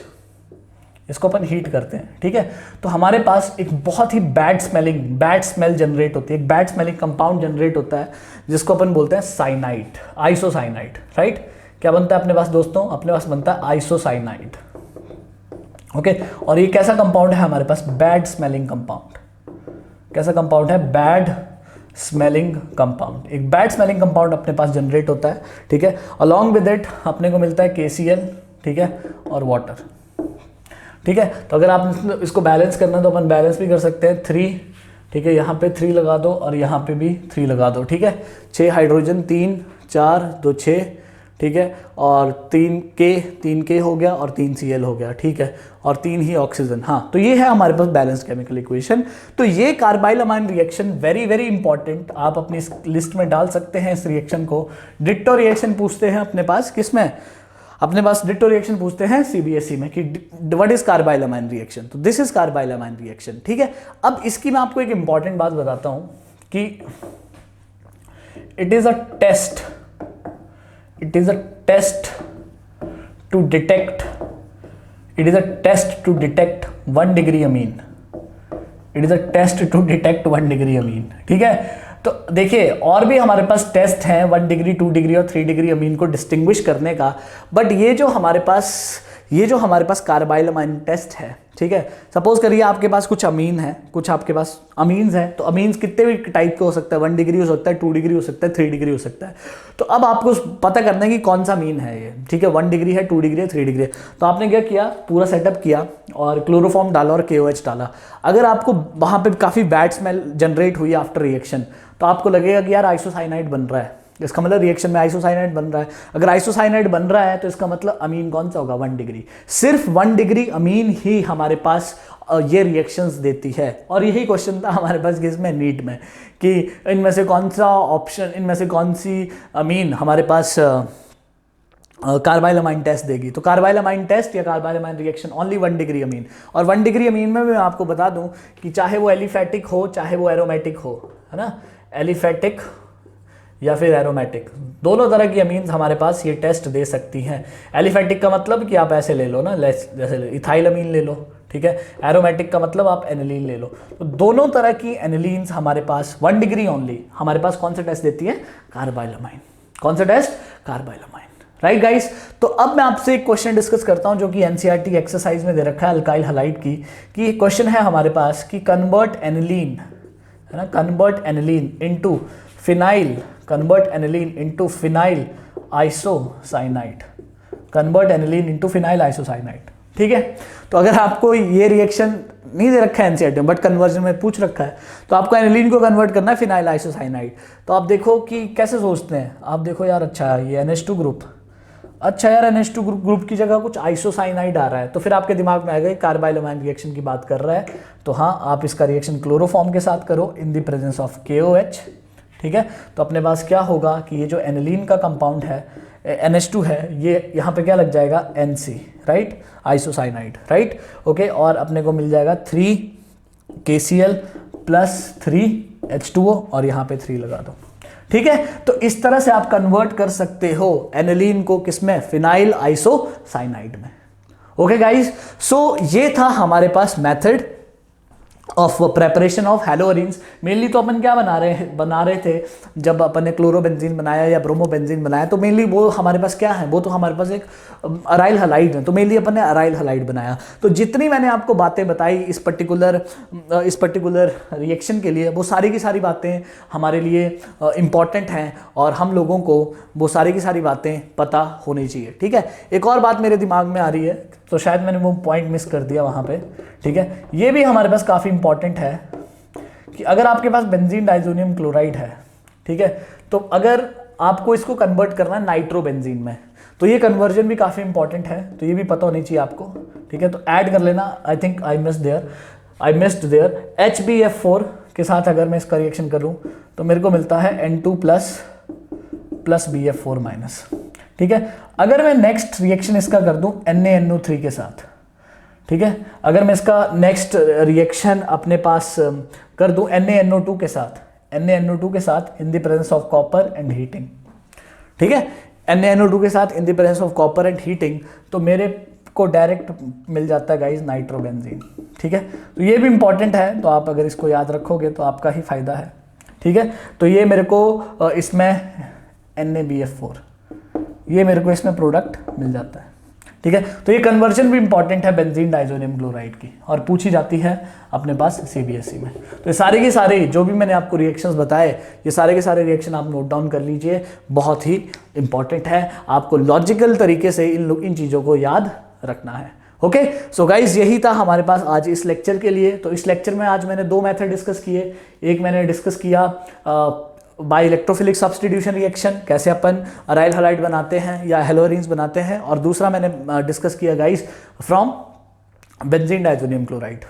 इसको अपन हीट करते हैं। ठीक है, तो हमारे पास एक बहुत ही बैड स्मेल जनरेट होती है, एक बैड स्मेलिंग कंपाउंड जनरेट होता है जिसको अपन बोलते हैं साइनाइड, आइसोसाइनाइड, राइट। क्या बनता है अपने पास दोस्तों, अपने पास बनता है आइसोसाइनाइड। ओके, और ये कैसा कंपाउंड है हमारे पास, बैड स्मेलिंग कंपाउंड। कैसा कंपाउंड है, बैड स्मेलिंग कंपाउंड, एक बैड स्मेलिंग कंपाउंड अपने पास जनरेट होता है। ठीक है, अलॉन्ग विद इट अपने को मिलता है KCl, ठीक है, और वाटर। ठीक है, तो अगर आप इसको बैलेंस करना तो अपन बैलेंस भी कर सकते हैं, 3, ठीक है, यहाँ पे 3 लगा दो और यहाँ पे भी 3 लगा दो। ठीक है, 6 हाइड्रोजन, 3 4 2 6, ठीक है, और 3K हो गया और 3Cl हो गया। ठीक है, और 3 ही ऑक्सीजन। हाँ, तो ये है हमारे पास बैलेंस केमिकल इक्वेशन। तो ये carbyl amine reaction very very important, आप अपनी इस लिस्ट में डाल सकते हैं इस रिएक्शन को। डिट्टो रिएक्शन पूछते हैं अपने पास किसमें, अपने पास डिट्टो रिएक्शन पूछते हैं CBSE में कि what is carbylamine reaction, तो this is carbylamine reaction. ठीक है, अब इसकी मैं आपको एक इंपॉर्टेंट बात बताता हूं कि it is a test to detect 1 degree amine. It is a test to detect 1 degree amine. ठीक है, तो देखिए और भी हमारे पास टेस्ट हैं 1 डिग्री 2 डिग्री और 3 डिग्री अमीन को डिस्टिंग्विश करने का, बट ये जो हमारे पास कार्बाइल अमीन टेस्ट है, ठीक है। सपोज करिए आपके पास कुछ अमीन है, कुछ आपके पास अमीन्स हैं, तो अमीन्स कितने भी टाइप के हो सकता है, 1 डिग्री हो सकता है, 2 डिग्री हो सकता है, 3 डिग्री हो सकता है। तो अब आपको पता करना है कि कौन सा अमीन है ये, ठीक है। 1 डिग्री है, 2 डिग्री है, 3 डिग्री है। तो आपने क्या किया, पूरा सेटअप किया और क्लोरोफॉर्म डाला और KOH डाला। अगर आपको वहाँ पे काफ़ी बैड स्मेल जनरेट हुई आफ्टर रिएक्शन, तो आपको लगेगा कि यार आइसोसाइनाइड बन रहा है, इसका मतलब रिएक्शन में आइसोसाइनाइड बन रहा है। अगर आइसोसाइनाइड बन रहा है तो इसका मतलब अमीन कौन सा होगा, 1 डिग्री। सिर्फ 1 डिग्री अमीन ही हमारे पास ये रिएक्शंस देती है। और यही क्वेश्चन था हमारे पास इसमें नीट में कि इनमें से कौन सा ऑप्शन, इनमें से कौन सी अमीन हमारे पास कार्बाइल अमाइन टेस्ट देगी। तो कार्बाइल अमाइन टेस्ट या carbyl amine reaction only 1 degree अमीन। और 1 डिग्री अमीन में मैं आपको बता दूं कि चाहे वो एलिफेटिक हो चाहे वो एरोमेटिक हो, है ना, एलिफेटिक या फिर एरोमेटिक, दोनों तरह की अमीन्स हमारे पास ये टेस्ट दे सकती हैं। एलिफेटिक का मतलब कि आप ऐसे ले लो ना, जैसे इथाइल अमीन ले लो, ठीक है। एरोमेटिक का मतलब आप एनिलीन ले लो। तो दोनों तरह की एनिलीन्स हमारे पास 1 डिग्री ओनली हमारे पास कौन सा टेस्ट देती है, कार्बाइल अमाइन। कौन सा test, carbylamine, right guys. तो अब मैं आपसे एक क्वेश्चन डिस्कस करता हूं जो कि एनसीईआरटी एक्सरसाइज में दे रखा है अल्काइल हलाइड की, कि क्वेश्चन है हमारे पास कि कन्वर्ट एनिलीन, है ना, convert aniline into phenyl, convert aniline into phenyl isocyanide, convert aniline into phenyl isocyanide, ठीक है। तो अगर आपको ये रिएक्शन नहीं दे रखा है एनसीईआरटी में बट कन्वर्जन में पूछ रखा है, तो आपको एनिलीन को कन्वर्ट करना है फिनाइल आइसोसाइनाइड। तो आप देखो कि कैसे सोचते हैं, आप देखो यार, अच्छा ये NH2 ग्रुप, अच्छा यार NH2 ग्रुप की जगह कुछ आइसोसाइनाइड आ रहा है, तो फिर आपके दिमाग में आएगा कार्बाइल अमाइन रिएक्शन की बात कर रहा है। तो हाँ, आप इसका रिएक्शन क्लोरोफॉर्म के साथ करो in the presence of KOH, ठीक है। तो अपने पास क्या होगा कि ये जो एनिलीन का कंपाउंड है NH2 है, ये यहाँ पे क्या लग जाएगा, NC, right, isocyanide, right, okay. और अपने को मिल जाएगा 3 KCl प्लस 3 H2O और यहाँ पे 3 लगा दो, ठीक है। तो इस तरह से आप कन्वर्ट कर सकते हो एनिलीन को किसमें, फिनाइल आइसोसाइनाइड में। ओके गाइस, सो ये था हमारे पास method of preparation of haloarenes. Mainly तो अपन क्या बना रहे थे जब अपन ने क्लोरोबेंजीन बनाया या ब्रोमोबेंजीन बनाया, तो मेनली वो हमारे पास क्या है, वो तो हमारे पास एक अराइल हलाइड है, तो मेनली अपन ने अराइल हलाइड बनाया। तो जितनी मैंने आपको बातें बताई इस पर्टिकुलर रिएक्शन के लिए, वो सारी की सारी बातें हमारे लिए इम्पॉर्टेंट हैं और हम लोगों को वो सारी की सारी बातें पता होनी चाहिए, ठीक है। एक और बात मेरे दिमाग में आ रही है, तो शायद मैंने वो पॉइंट मिस कर दिया वहाँ पे, ठीक है। ये भी हमारे पास काफ़ी इंपॉर्टेंट है कि अगर आपके पास बेंजीन डाइजोनियम क्लोराइड है, ठीक है, तो अगर आपको इसको कन्वर्ट करना है नाइट्रोबेंजीन में, तो ये कन्वर्जन भी काफ़ी इंपॉर्टेंट है, तो ये भी पता होनी चाहिए आपको, ठीक है। तो ऐड कर लेना, I think I missed there HbF4 के साथ अगर मैं इसका रिएक्शन करूँ तो मेरे को मिलता है N2 प्लस BF4 माइनस, ठीक है। अगर मैं नेक्स्ट रिएक्शन इसका कर दूं NaNO3 के साथ, ठीक है, अगर मैं इसका नेक्स्ट रिएक्शन अपने पास कर दूं NaNO2 के साथ in the presence of copper and heating, ठीक है, NaNO2 के साथ in the presence of copper and heating, तो मेरे को डायरेक्ट मिल जाता है गाइस नाइट्रोबेंजीन, ठीक है। तो ये भी इंपॉर्टेंट है, तो आप अगर इसको याद रखोगे तो आपका ही फायदा है, ठीक है। तो ये मेरे को इसमें NaBF4, ये मेरे को इसमें प्रोडक्ट मिल जाता है, ठीक है। तो ये कन्वर्जन भी इंपॉर्टेंट है बेंजीन डाइजोनियम क्लोराइड की, और पूछी जाती है अपने पास CBSE में। तो ये सारे के सारे जो भी मैंने आपको रिएक्शंस बताए, ये सारे के सारे रिएक्शन आप नोट डाउन कर लीजिए, बहुत ही इंपॉर्टेंट है, आपको लॉजिकल तरीके से इन चीज़ों को याद रखना है। ओके, सो गाइज यही था हमारे पास आज इस लेक्चर के लिए। तो इस लेक्चर में आज मैंने 2 मेथड डिस्कस किए। एक मैंने डिस्कस किया बाय इलेक्ट्रोफिलिक सब्स्टिट्यूशन रिएक्शन, कैसे अपन अराइल हलाइड बनाते हैं या हेलोअरीन्स बनाते हैं, और दूसरा मैंने डिस्कस किया guys from benzene diazonium chloride.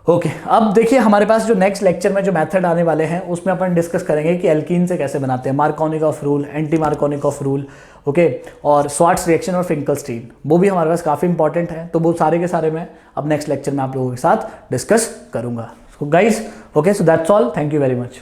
Okay, अब देखिए हमारे पास जो नेक्स्ट लेक्चर में जो मेथड आने वाले हैं उसमें अपन डिस्कस करेंगे कि एल्कीन से कैसे बनाते हैं, Markovnikov rule, anti Markovnikov rule, okay, और स्वार्ट्स रिएक्शन और फिंकलस्टीन, वो भी हमारे पास काफ़ी इंपॉर्टेंट है। तो वो सारे के सारे मैं अब नेक्स्ट लेक्चर में आप लोगों के साथ डिस्कस करूंगा। So guys, okay, so that's all, thank you very much.